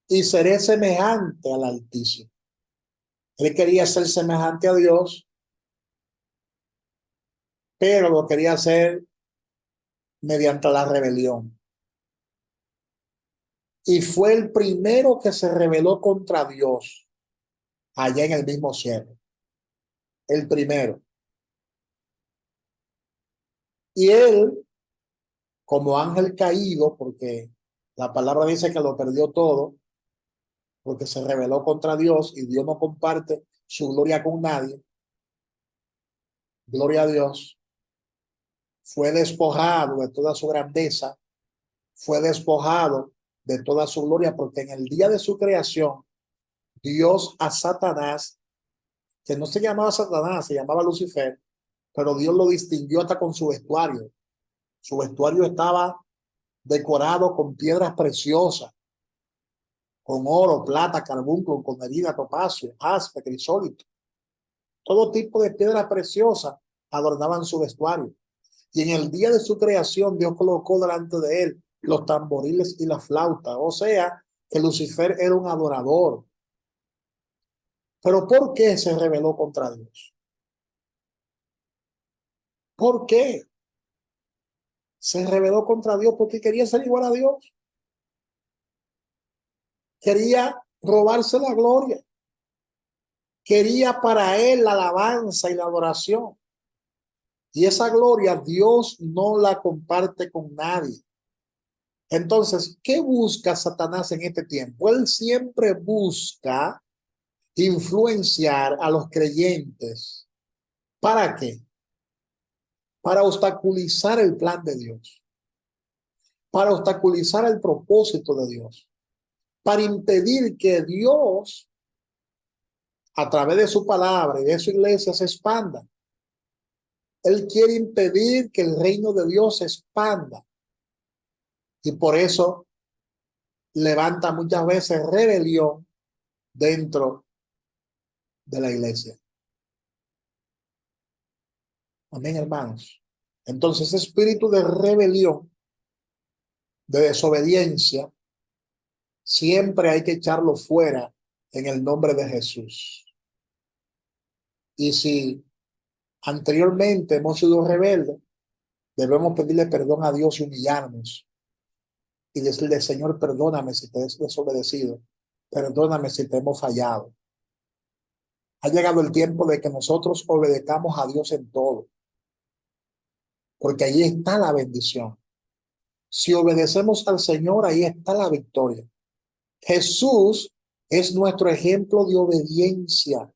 S1: y seré semejante al Altísimo. Él quería ser semejante a Dios, pero lo quería hacer mediante la rebelión. Y fue el primero que se rebeló contra Dios allá en el mismo cielo. El primero. Y él, como ángel caído, porque la palabra dice que lo perdió todo, porque se rebeló contra Dios y Dios no comparte su gloria con nadie, gloria a Dios, fue despojado de toda su grandeza, fue despojado de toda su gloria, porque en el día de su creación, Dios a Satanás, que no se llamaba Satanás, se llamaba Lucifer, pero Dios lo distinguió hasta con su vestuario. Su vestuario estaba decorado con piedras preciosas, con oro, plata, carbunclo, con herida, topacio, jaspe, crisólito. Todo tipo de piedras preciosas adornaban su vestuario. Y en el día de su creación, Dios colocó delante de él los tamboriles y la flauta. O sea, que Lucifer era un adorador. Pero ¿por qué se rebeló contra Dios? ¿Por qué se rebeló contra Dios? Porque quería ser igual a Dios. Quería robarse la gloria. Quería para él la alabanza y la adoración. Y esa gloria Dios no la comparte con nadie. Entonces, ¿qué busca Satanás en este tiempo? Él siempre busca influenciar a los creyentes. ¿Para qué? Para obstaculizar el plan de Dios, para obstaculizar el propósito de Dios, para impedir que Dios, a través de su palabra y de su iglesia, se expanda. Él quiere impedir que el reino de Dios se expanda. Y por eso levanta muchas veces rebelión dentro de la iglesia. Amén, hermanos. Entonces, ese espíritu de rebelión, de desobediencia, siempre hay que echarlo fuera en el nombre de Jesús. Y si anteriormente hemos sido rebeldes, debemos pedirle perdón a Dios y humillarnos y decirle, Señor, perdóname si te he desobedecido, perdóname si te hemos fallado. Ha llegado el tiempo de que nosotros obedezcamos a Dios en todo, porque ahí está la bendición. Si obedecemos al Señor, ahí está la victoria. Jesús es nuestro ejemplo de obediencia.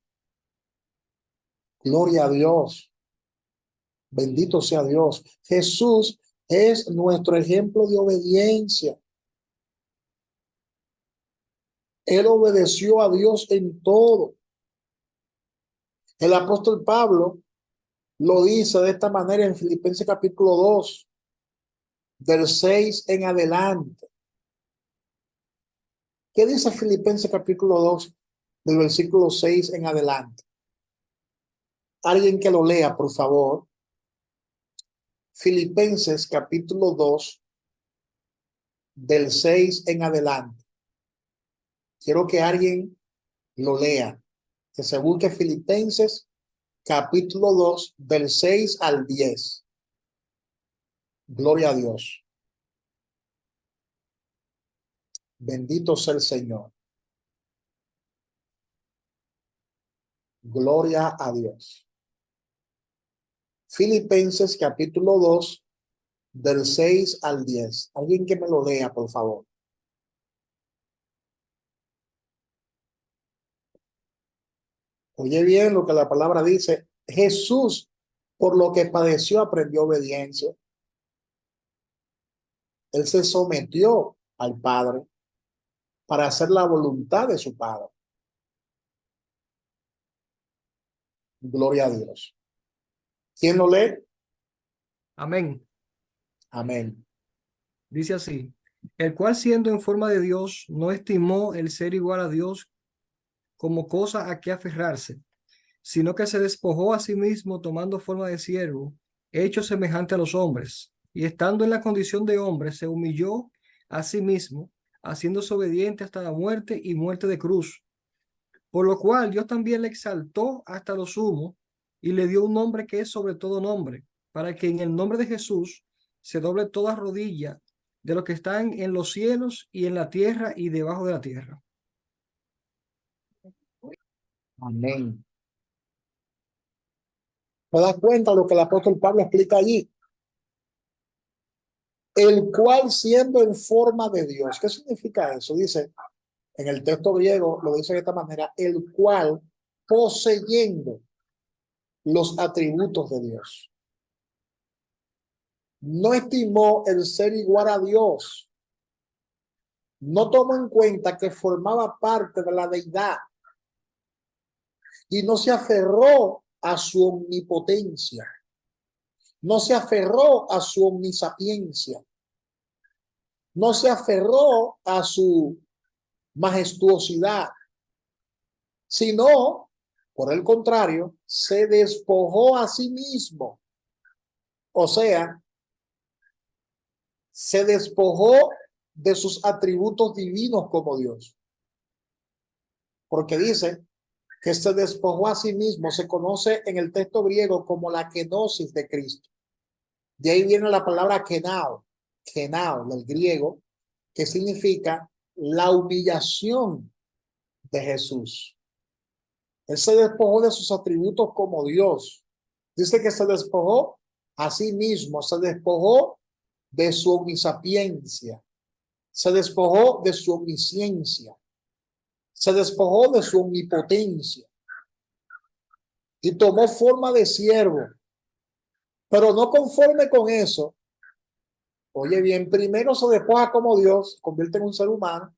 S1: Gloria a Dios. Bendito sea Dios. Jesús es nuestro ejemplo de obediencia. Él obedeció a Dios en todo. El apóstol Pablo lo dice de esta manera en Filipenses capítulo 2, del 6 en adelante. ¿Qué dice Filipenses capítulo 2, del versículo 6 en adelante? Alguien que lo lea, por favor. Filipenses capítulo 2, del 6 en adelante. Quiero que alguien lo lea, que se busque Filipenses capítulo 2, del 6 al 10. Gloria a Dios. Bendito sea el Señor. Gloria a Dios. Filipenses capítulo 2, del 6 al 10. Alguien que me lo lea, por favor. Oye bien lo que la palabra dice. Jesús, por lo que padeció, aprendió obediencia. Él se sometió al Padre para hacer la voluntad de su Padre. Gloria a Dios. ¿Quién lo lee?
S2: Amén.
S1: Amén.
S2: Dice así, el cual siendo en forma de Dios, no estimó el ser igual a Dios como cosa a que aferrarse, sino que se despojó a sí mismo tomando forma de siervo, hecho semejante a los hombres, y estando en la condición de hombre, se humilló a sí mismo, haciéndose obediente hasta la muerte y muerte de cruz. Por lo cual Dios también le exaltó hasta lo sumo y le dio un nombre que es sobre todo nombre, para que en el nombre de Jesús se doble toda rodilla de los que están en los cielos y en la tierra y debajo de la tierra.
S1: Amén. ¿Te das cuenta lo que el apóstol Pablo explica allí? El cual siendo en forma de Dios. ¿Qué significa eso? Dice, en el texto griego lo dice de esta manera, el cual poseyendo los atributos de Dios. No estimó el ser igual a Dios. No tomó en cuenta que formaba parte de la deidad y no se aferró a su omnipotencia. No se aferró a su omnisapiencia. No se aferró a su majestuosidad, sino, por el contrario, se despojó a sí mismo. O sea, se despojó de sus atributos divinos como Dios. Porque dice que se despojó a sí mismo, se conoce en el texto griego como la kenosis de Cristo. De ahí viene la palabra kenao del griego, que significa la humillación de Jesús. Él se despojó de sus atributos como Dios. Dice que se despojó a sí mismo, se despojó de su omnisapiencia, se despojó de su omnisciencia, se despojó de su omnipotencia y tomó forma de siervo. Pero no conforme con eso, oye bien, primero se despoja como Dios, se convierte en un ser humano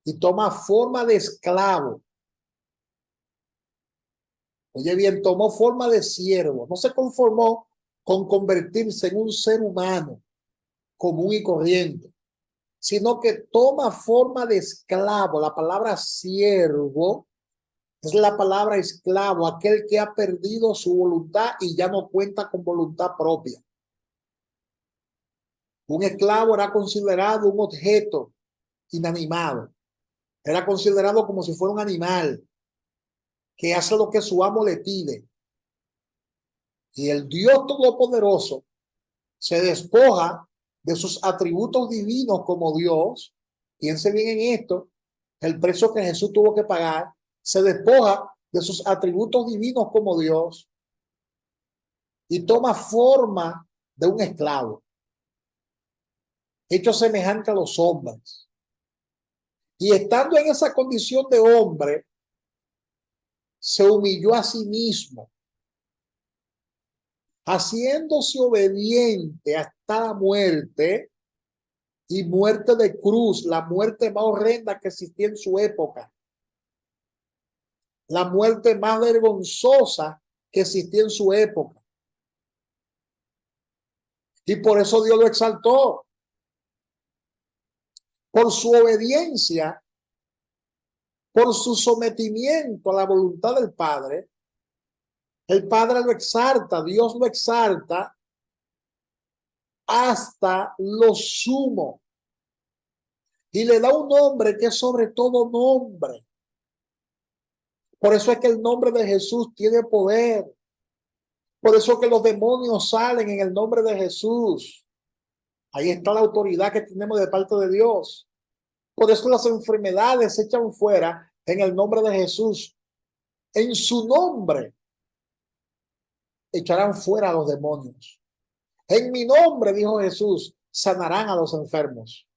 S1: y toma forma de esclavo. Oye bien, tomó forma de siervo, no se conformó con convertirse en un ser humano común y corriente, sino que toma forma de esclavo. La palabra siervo es la palabra esclavo, aquel que ha perdido su voluntad y ya no cuenta con voluntad propia. Un esclavo era considerado un objeto inanimado, era considerado como si fuera un animal que hace lo que su amo le pide. Y el Dios Todopoderoso se despoja de sus atributos divinos como Dios. Piense bien en esto, el precio que Jesús tuvo que pagar. se despoja de sus atributos divinos como Dios y toma forma de un esclavo, hecho semejante a los hombres. Y estando en esa condición de hombre, se humilló a sí mismo, haciéndose obediente hasta la muerte, y muerte de cruz, la muerte más horrenda que existía en su época, la muerte más vergonzosa que existía en su época. Y por eso Dios lo exaltó, por su obediencia, por su sometimiento a la voluntad del Padre. El Padre lo exalta, Dios lo exalta hasta lo sumo y le da un nombre que es sobre todo nombre. Por eso es que el nombre de Jesús tiene poder. Por eso que los demonios salen en el nombre de Jesús. Ahí está la autoridad que tenemos de parte de Dios. Por eso las enfermedades se echan fuera en el nombre de Jesús. En su nombre echarán fuera a los demonios. En mi nombre, dijo Jesús, sanarán a los enfermos.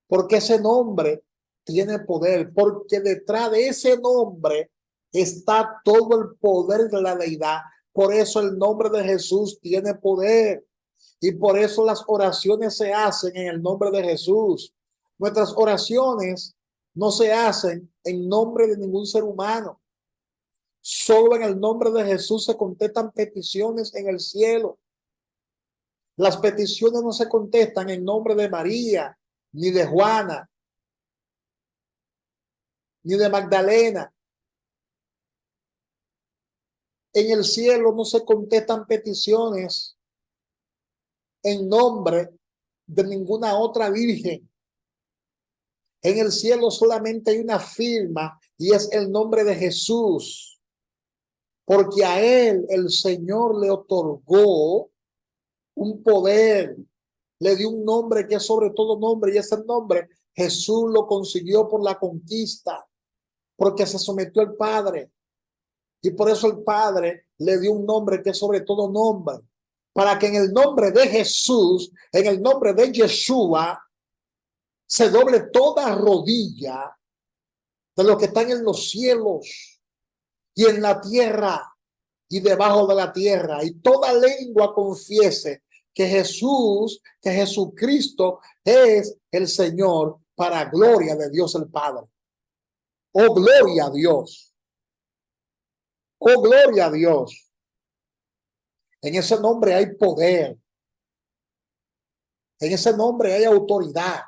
S1: Porque ese nombre tiene poder. Porque detrás de ese nombre está todo el poder de la deidad. Por eso el nombre de Jesús tiene poder. Y por eso las oraciones se hacen en el nombre de Jesús. Nuestras oraciones no se hacen en nombre de ningún ser humano. Solo en el nombre de Jesús se contestan peticiones en el cielo. Las peticiones no se contestan en nombre de María, ni de Juana, ni de Magdalena. En el cielo no se contestan peticiones en nombre de ninguna otra virgen. En el cielo solamente hay una firma y es el nombre de Jesús, porque a él el Señor le otorgó un poder, le dio un nombre que es sobre todo nombre, y ese nombre Jesús lo consiguió por la conquista, porque se sometió al Padre, y por eso el Padre le dio un nombre que es sobre todo nombre, para que en el nombre de Jesús, en el nombre de Yeshua, se doble toda rodilla de los que están en los cielos y en la tierra y debajo de la tierra, y toda lengua confiese que Jesús, que Jesucristo es el Señor, para gloria de Dios el Padre. Oh, gloria a Dios. Oh, gloria a Dios. En ese nombre hay poder. En ese nombre hay autoridad.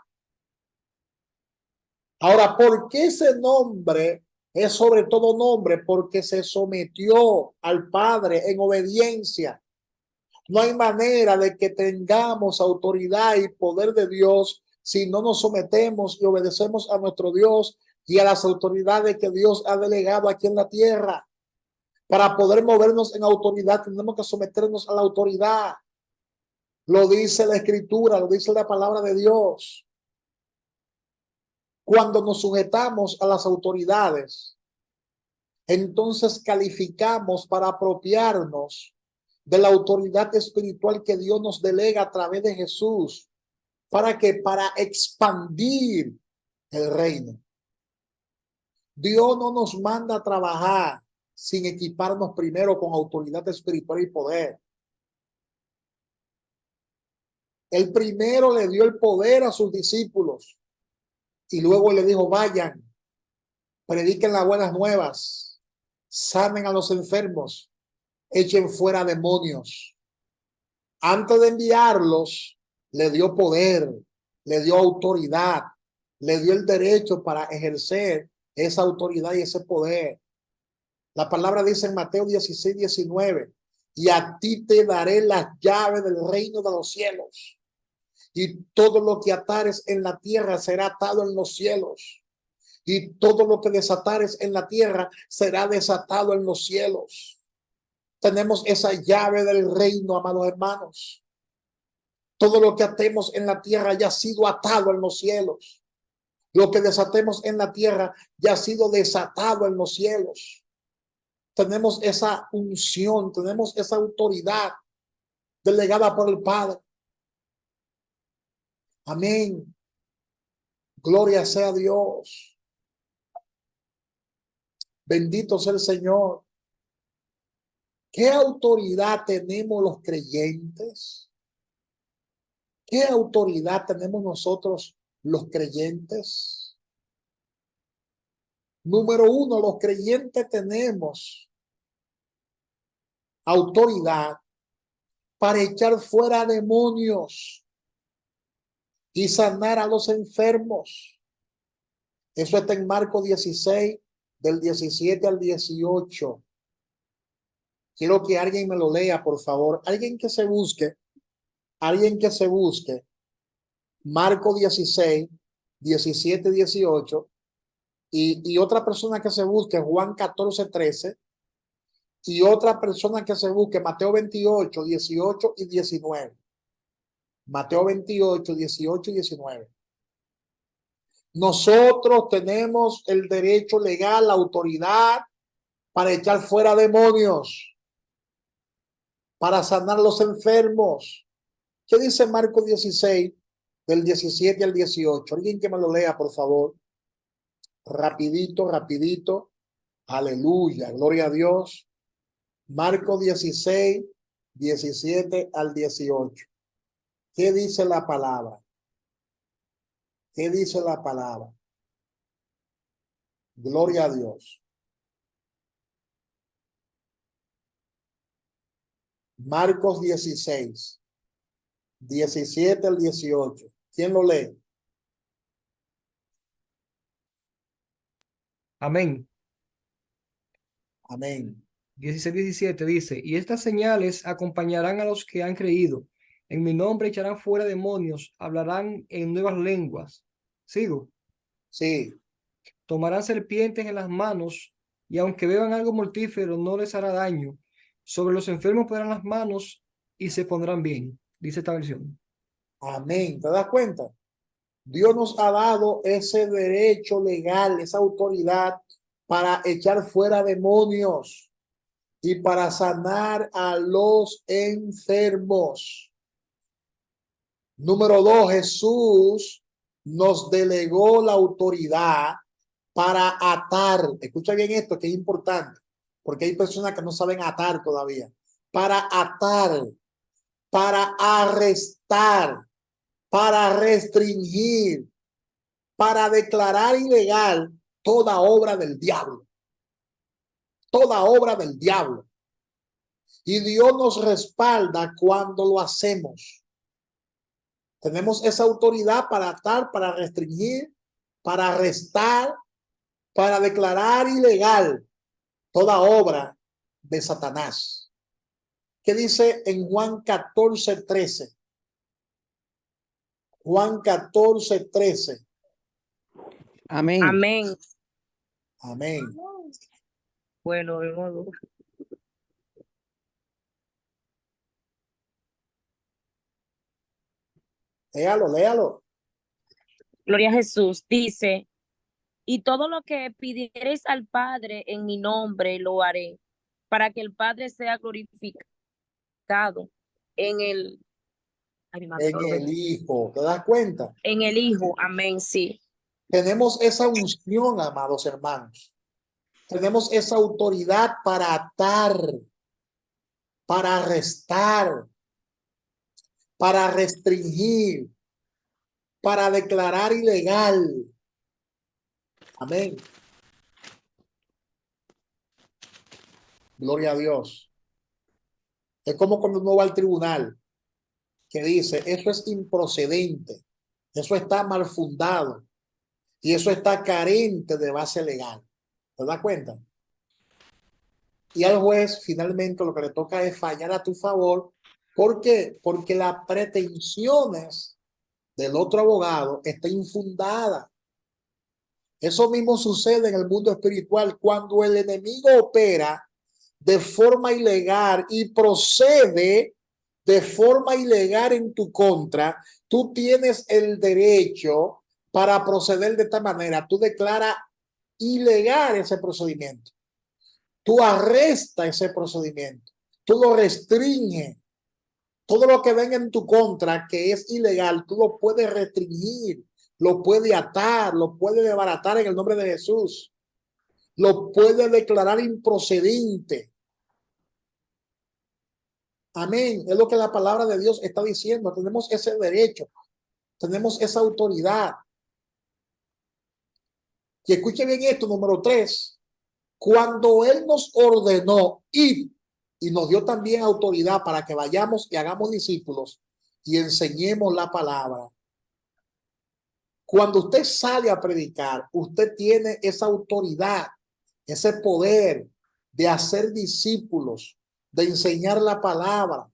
S1: Ahora, ¿por qué ese nombre es sobre todo nombre? Porque se sometió al Padre en obediencia. No hay manera de que tengamos autoridad y poder de Dios si no nos sometemos y obedecemos a nuestro Dios y a las autoridades que Dios ha delegado aquí en la tierra. Para poder movernos en autoridad tenemos que someternos a la autoridad. Lo dice la Escritura, lo dice la palabra de Dios. Cuando nos sujetamos a las autoridades, entonces calificamos para apropiarnos de la autoridad espiritual que Dios nos delega a través de Jesús. ¿Para qué? Para expandir el reino. Dios no nos manda a trabajar sin equiparnos primero con autoridad espiritual y poder. Él primero le dio el poder a sus discípulos y luego le dijo, vayan, prediquen las buenas nuevas, sanen a los enfermos, echen fuera demonios. Antes de enviarlos, le dio poder, le dio autoridad, le dio el derecho para ejercer esa autoridad y ese poder. La palabra dice en Mateo 16:19, y a ti te daré las llaves del reino de los cielos, y todo lo que atares en la tierra será atado en los cielos, y todo lo que desatares en la tierra será desatado en los cielos. Tenemos esa llave del reino, amados hermanos. Todo lo que atemos en la tierra ya ha sido atado en los cielos. Lo que desatemos en la tierra ya ha sido desatado en los cielos. Tenemos esa unción, tenemos esa autoridad delegada por el Padre. Amén. Gloria sea Dios. Bendito sea el Señor. ¿Qué autoridad tenemos los creyentes? ¿Qué autoridad tenemos nosotros los creyentes? Número uno, los creyentes tenemos autoridad para echar fuera demonios y sanar a los enfermos. Eso está en Marcos 16, del 17 al 18. Quiero que alguien me lo lea, por favor. Alguien que se busque Marcos 16, 17, 18. Y otra persona que se busque Juan 14, 13. Y otra persona que se busque Mateo 28, 18 y 19. Mateo 28, 18 y 19. Nosotros tenemos el derecho legal, la autoridad para echar fuera demonios, para sanar los enfermos. ¿Qué dice Marcos 16, del 17 al 18? Alguien que me lo lea, por favor. Rapidito, rapidito. Aleluya, gloria a Dios. Marcos 16, 17 al 18. ¿Qué dice la palabra? ¿Qué dice la palabra? Gloria a Dios. Marcos 16, 17 al 18. ¿Quién lo lee?
S2: Amén.
S1: Amén.
S2: 16-17 dice, y estas señales acompañarán a los que han creído. En mi nombre echarán fuera demonios, hablarán en nuevas lenguas. ¿Sigo?
S1: Sí.
S2: Tomarán serpientes en las manos, y aunque beban algo mortífero, no les hará daño. Sobre los enfermos pondrán las manos y se pondrán bien, dice esta versión.
S1: Amén. ¿Te das cuenta? Dios nos ha dado ese derecho legal, esa autoridad para echar fuera demonios y para sanar a los enfermos. Número dos, Jesús nos delegó la autoridad para atar. Escucha bien esto, que es importante, porque hay personas que no saben atar todavía. Para atar, para arrestar, para restringir, para declarar ilegal toda obra del diablo. Toda obra del diablo. Y Dios nos respalda cuando lo hacemos. Tenemos esa autoridad para atar, para restringir, para arrestar, para declarar ilegal toda obra de Satanás. ¿Qué dice en Juan 14, 13? Juan 14, 13.
S3: Amén.
S4: Amén.
S1: Amén.
S4: Bueno, de modo.
S1: Léalo, léalo.
S4: Gloria a Jesús. Dice, y todo lo que pidiereis al Padre en mi nombre lo haré, para que el Padre sea glorificado en el, ay,
S1: En el Hijo. ¿Te das cuenta?
S4: en el Hijo. Amén, sí.
S1: Tenemos esa unción, amados hermanos. Tenemos esa autoridad para atar, para arrestar, para restringir, para declarar ilegal. Amén. Gloria a Dios. Es como cuando uno va al tribunal, que dice, eso es improcedente, eso está mal fundado y eso está carente de base legal. ¿Te das cuenta? Y al juez finalmente lo que le toca es fallar a tu favor. ¿Por qué? Porque las pretensiones del otro abogado está infundada. Eso mismo sucede en el mundo espiritual cuando el enemigo opera de forma ilegal y procede de forma ilegal en tu contra. Tú tienes el derecho para proceder de esta manera. Tú declaras ilegal ese procedimiento. Tú arrestas ese procedimiento. Tú lo restringes. Todo lo que venga en tu contra que es ilegal, tú lo puedes restringir, lo puedes atar, lo puedes desbaratar en el nombre de Jesús. Lo puedes declarar improcedente. Amén. Es lo que la palabra de Dios está diciendo. Tenemos ese derecho. Tenemos esa autoridad. Y escuche bien esto, número 3. Cuando Él nos ordenó ir y nos dio también autoridad para que vayamos y hagamos discípulos y enseñemos la palabra. Cuando usted sale a predicar, usted tiene esa autoridad, ese poder de hacer discípulos, de enseñar la palabra.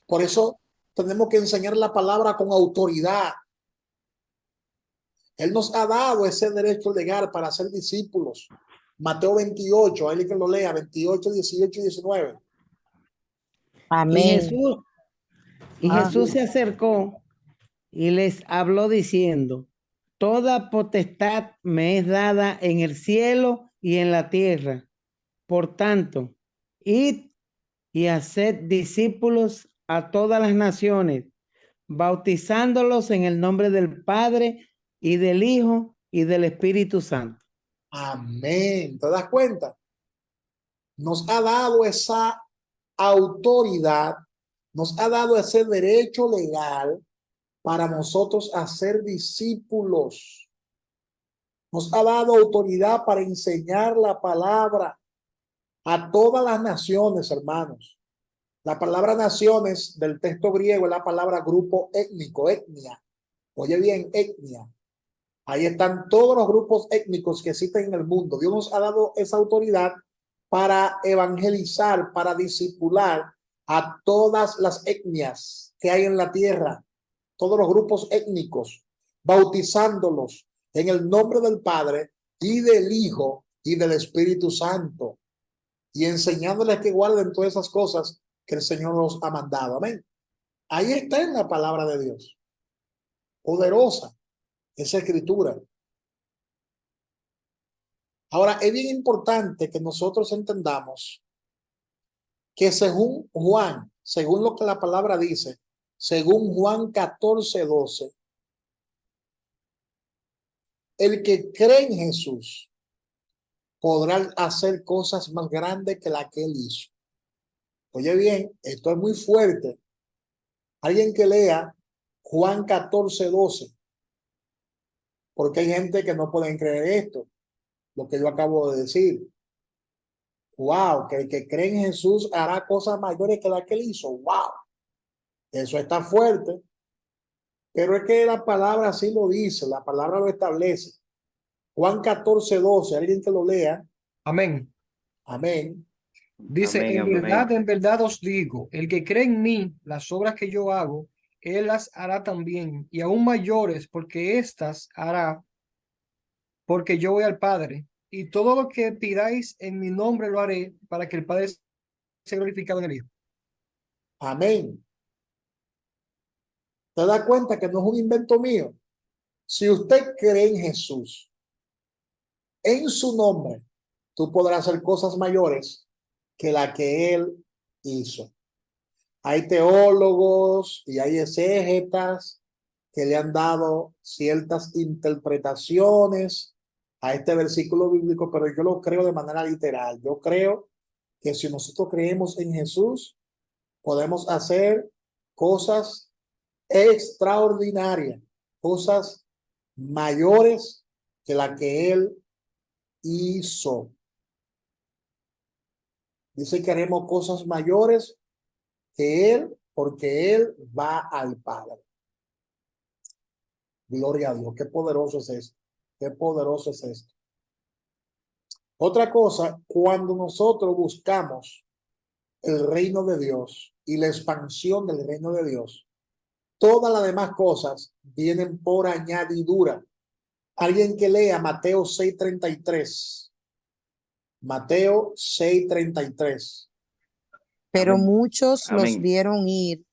S1: Por eso tenemos que enseñar la palabra con autoridad. Él nos ha dado ese derecho legal para ser discípulos. Mateo 28, ahí que lo lea, 28, 18 y 19.
S3: Y
S4: Amén.
S3: Jesús se acercó y les habló diciendo: toda potestad me es dada en el cielo y en la tierra. Por tanto, id y haced discípulos a todas las naciones, bautizándolos en el nombre del Padre y del Hijo y del Espíritu Santo.
S1: Amén. ¿Te das cuenta? Nos ha dado esa autoridad, nos ha dado ese derecho legal para nosotros hacer discípulos. Nos ha dado autoridad para enseñar la palabra a todas las naciones, hermanos. La palabra naciones del texto griego es la palabra grupo étnico, etnia. Oye bien, etnia. Ahí están todos los grupos étnicos que existen en el mundo. Dios nos ha dado esa autoridad para evangelizar, para discipular a todas las etnias que hay en la tierra, todos los grupos étnicos, bautizándolos en el nombre del Padre y del Hijo y del Espíritu Santo, y enseñándoles que guarden todas esas cosas que el Señor nos ha mandado. Amén. Ahí está en la palabra de Dios. Poderosa esa escritura. Ahora, es bien importante que nosotros entendamos que según Juan, según lo que la palabra dice, según Juan 14:12, el que cree en Jesús podrá hacer cosas más grandes que la que él hizo. Oye bien, esto es muy fuerte. Alguien que lea Juan 14:12, porque hay gente que no pueden creer esto, lo que yo acabo de decir. Wow, que el que cree en Jesús hará cosas mayores que las que él hizo. Wow, eso está fuerte. Pero es que la palabra así lo dice, la palabra lo establece. Juan 14:12, alguien que lo lea.
S2: Amén.
S1: Amén.
S2: Dice,
S5: Amén, amén.
S2: en verdad os digo, el que cree en mí, las obras que yo hago, él las hará también, y aún mayores, porque éstas hará, porque yo voy al Padre, y todo lo que pidáis en mi nombre lo haré, para que el Padre sea glorificado en el Hijo.
S1: Amén. ¿Te das cuenta que no es un invento mío? Si usted cree en Jesús, en su nombre, tú podrás hacer cosas mayores que la que él hizo. Hay teólogos y hay exégetas que le han dado ciertas interpretaciones a este versículo bíblico, pero yo lo creo de manera literal. Yo creo que si nosotros creemos en Jesús, podemos hacer cosas extraordinarias, cosas mayores que la que él hizo. Dice que haremos cosas mayores que él, porque él va al Padre. Gloria a Dios. Qué poderoso es esto. Qué poderoso es esto. Otra cosa, cuando nosotros buscamos el reino de Dios y la expansión del reino de Dios, todas las demás cosas vienen por añadidura. Alguien que lea Mateo 6:33. Mateo 6:33.
S6: Pero
S5: Amén.
S6: muchos los
S5: Amén.
S6: vieron ir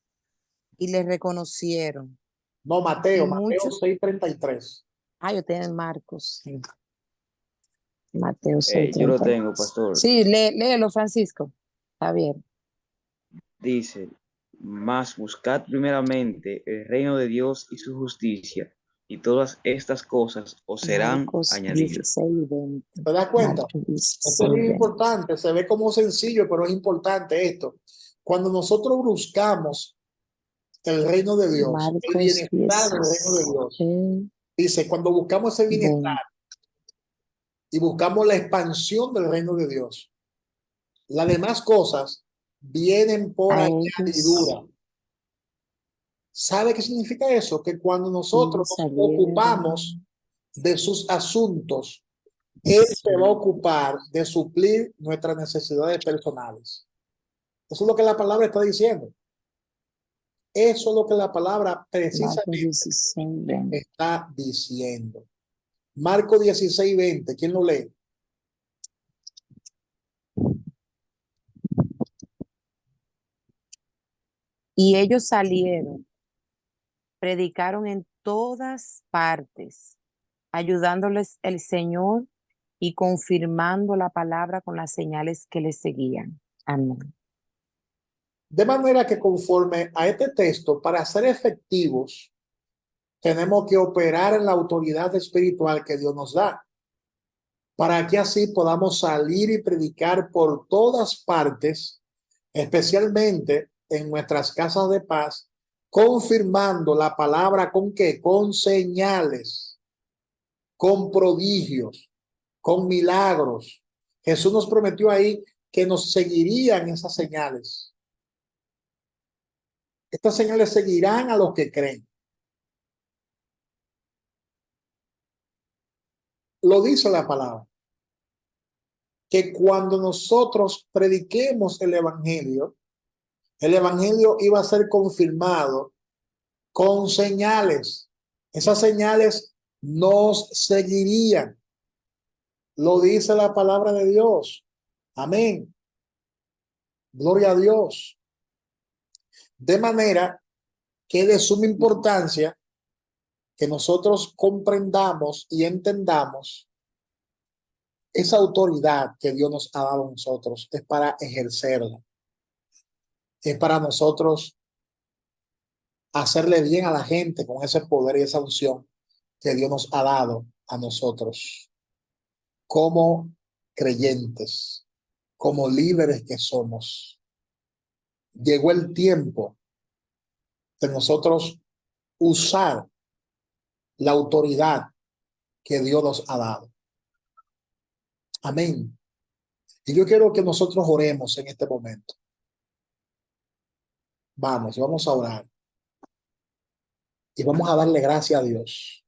S6: y le reconocieron.
S1: No, Mateo,
S4: y
S1: Mateo
S4: muchos.
S1: 6:33.
S4: Yo tengo en Marcos. Sí. Mateo
S5: Yo lo
S4: 6:30.
S5: tengo, pastor.
S4: Sí, léelo, Francisco. Está bien.
S5: Dice, mas buscad primeramente el reino de Dios y su justicia, y todas estas cosas os serán
S4: Marcos
S5: añadidas.
S4: 16:20.
S1: ¿Te das cuenta?
S4: Marcos
S1: Esto es muy
S4: 16:20.
S1: importante. Se ve como sencillo, pero es importante esto. Cuando nosotros buscamos el reino de Dios, el
S4: Marcos
S1: bienestar del reino de Dios,
S4: 16:20.
S1: dice, cuando buscamos ese bienestar y buscamos la expansión del reino de Dios, las demás cosas vienen por
S4: A ellos
S1: añadidura. ¿Sabe qué significa eso? Que cuando nosotros nos
S4: salieron.
S1: ocupamos de sus asuntos, Él se va a ocupar de suplir nuestras necesidades personales. Eso es lo que la palabra está diciendo. Eso es lo que la palabra
S4: Marcos
S1: precisamente
S4: 16:20.
S1: está diciendo. Marcos 16:20, ¿quién lo lee?
S4: Y ellos salieron, predicaron en todas partes, ayudándoles el Señor y confirmando la palabra con las señales que les seguían. Amén.
S1: De manera que conforme a este texto, para ser efectivos, tenemos que operar en la autoridad espiritual que Dios nos da, para que así podamos salir y predicar por todas partes, especialmente en nuestras casas de paz, confirmando la palabra ¿con qué? Con señales, con prodigios, con milagros. Jesús nos prometió ahí que nos seguirían esas señales. Estas señales seguirán a los que creen. Lo dice la palabra, que cuando nosotros prediquemos el evangelio iba a ser confirmado con señales. Esas señales nos seguirían. Lo dice la palabra de Dios. Amén. Gloria a Dios. De manera que es de suma importancia que nosotros comprendamos y entendamos esa autoridad que Dios nos ha dado a nosotros. Es para ejercerla. Es para nosotros hacerle bien a la gente con ese poder y esa unción que Dios nos ha dado a nosotros como creyentes, como líderes que somos. Llegó el tiempo de nosotros usar la autoridad que Dios nos ha dado. Amén. Y yo quiero que nosotros oremos en este momento. Vamos a orar. Y vamos a darle gracias a Dios.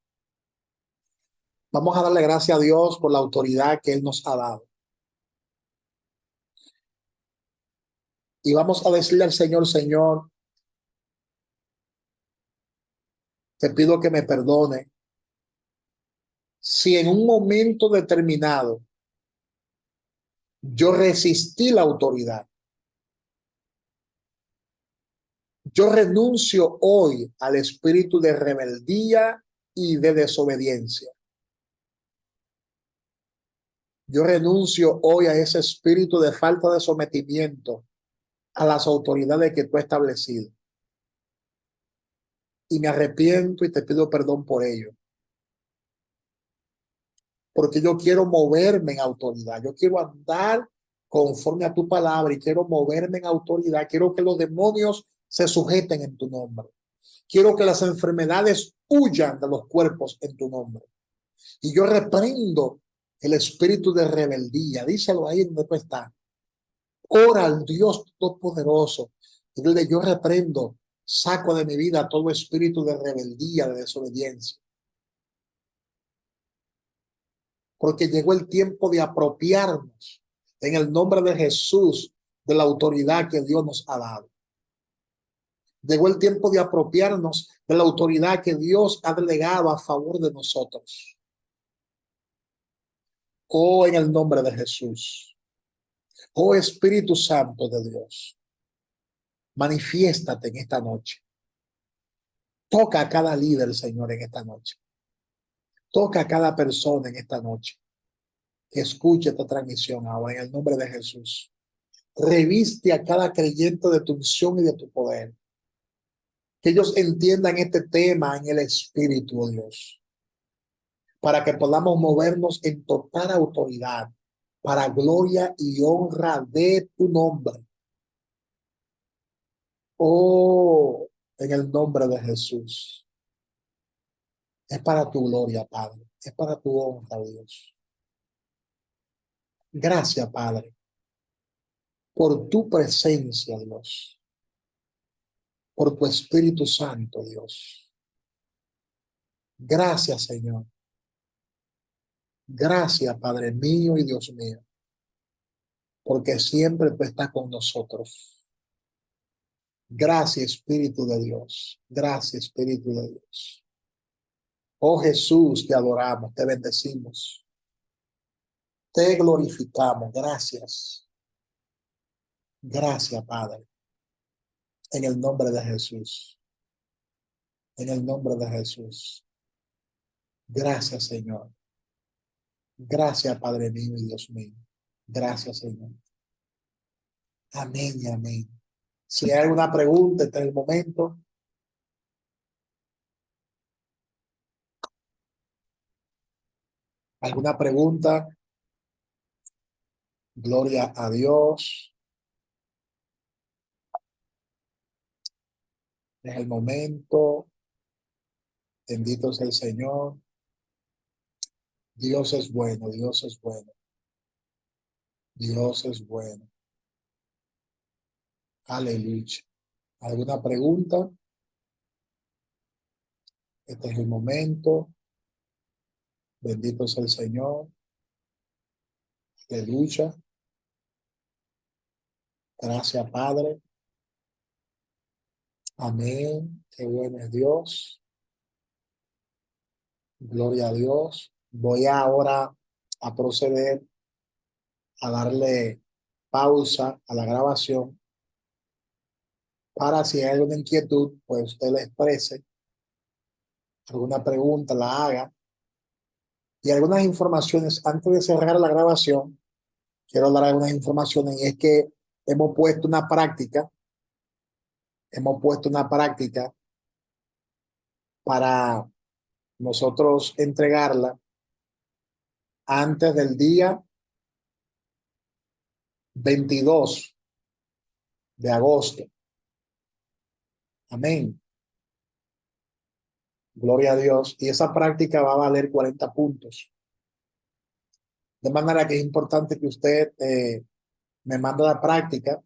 S1: Vamos a darle gracias a Dios por la autoridad que Él nos ha dado. Y vamos a decirle al Señor, Señor, te pido que me perdone si en un momento determinado yo resistí la autoridad. Yo renuncio hoy al espíritu de rebeldía y de desobediencia. Yo renuncio hoy a ese espíritu de falta de sometimiento a las autoridades que tú has establecido. Y me arrepiento y te pido perdón por ello. Porque yo quiero moverme en autoridad. Yo quiero andar conforme a tu palabra y quiero moverme en autoridad. Quiero que los demonios se sujeten en tu nombre. Quiero que las enfermedades huyan de los cuerpos en tu nombre. Y yo reprendo el espíritu de rebeldía. Díselo ahí donde tú estás. Ora al Dios Todopoderoso. Y dile, yo reprendo, saco de mi vida todo espíritu de rebeldía, de desobediencia. Porque llegó el tiempo de apropiarnos en el nombre de Jesús de la autoridad que Dios nos ha dado. Llegó el tiempo de apropiarnos de la autoridad que Dios ha delegado a favor de nosotros. Oh, en el nombre de Jesús. Oh, Espíritu Santo de Dios. Manifiéstate en esta noche. Toca a cada líder, Señor, en esta noche. Toca a cada persona en esta noche que escuche esta transmisión ahora en el nombre de Jesús. Reviste a cada creyente de tu unción y de tu poder. Que ellos entiendan este tema en el Espíritu, oh Dios, para que podamos movernos en total autoridad, para gloria y honra de tu nombre. Oh, en el nombre de Jesús. Es para tu gloria, Padre. Es para tu honra, Dios. Gracias, Padre, por tu presencia, Dios. Por tu Espíritu Santo, Dios. Gracias, Señor. Gracias, Padre mío y Dios mío, porque siempre tú estás con nosotros. Gracias, Espíritu de Dios. Gracias, Espíritu de Dios. Oh Jesús, te adoramos, te bendecimos. Te glorificamos. Gracias. Gracias, Padre. En el nombre de Jesús. En el nombre de Jesús. Gracias, Señor. Gracias, Padre mío y Dios mío. Gracias, Señor. Amén y amén. Si hay alguna pregunta, este es el momento. ¿Alguna pregunta? Gloria a Dios. Es el momento. Bendito es el Señor. Dios es bueno, Dios es bueno. Dios es bueno. Aleluya. ¿Alguna pregunta? Este es el momento. Bendito es el Señor. Aleluya. Gracias, Padre. Amén. Qué bueno es Dios. Gloria a Dios. Voy ahora a proceder a darle pausa a la grabación para, si hay alguna inquietud, pues usted le exprese, alguna pregunta la haga, y algunas informaciones antes de cerrar la grabación. Quiero dar algunas informaciones, y es que hemos puesto una práctica para nosotros entregarla antes del día 22 de agosto. Amén. Gloria a Dios. Y esa práctica va a valer 40 puntos. De manera que es importante que usted me mande la práctica.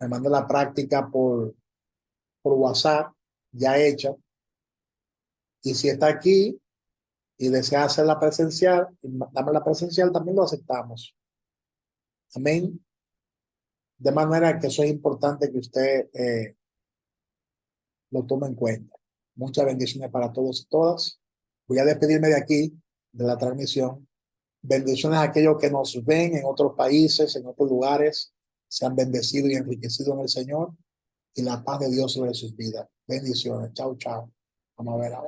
S1: Me mande la práctica por WhatsApp, ya hecha. Y si está aquí y desea hacer la presencial, dame la presencial, también lo aceptamos. Amén. De manera que eso es importante que usted lo tome en cuenta. Muchas bendiciones para todos y todas. Voy a despedirme de aquí, de la transmisión. Bendiciones a aquellos que nos ven en otros países, en otros lugares. Sean bendecidos y enriquecidos en el Señor. Y la paz de Dios sobre sus vidas. Bendiciones. Chao, chao. Vamos a ver ahora.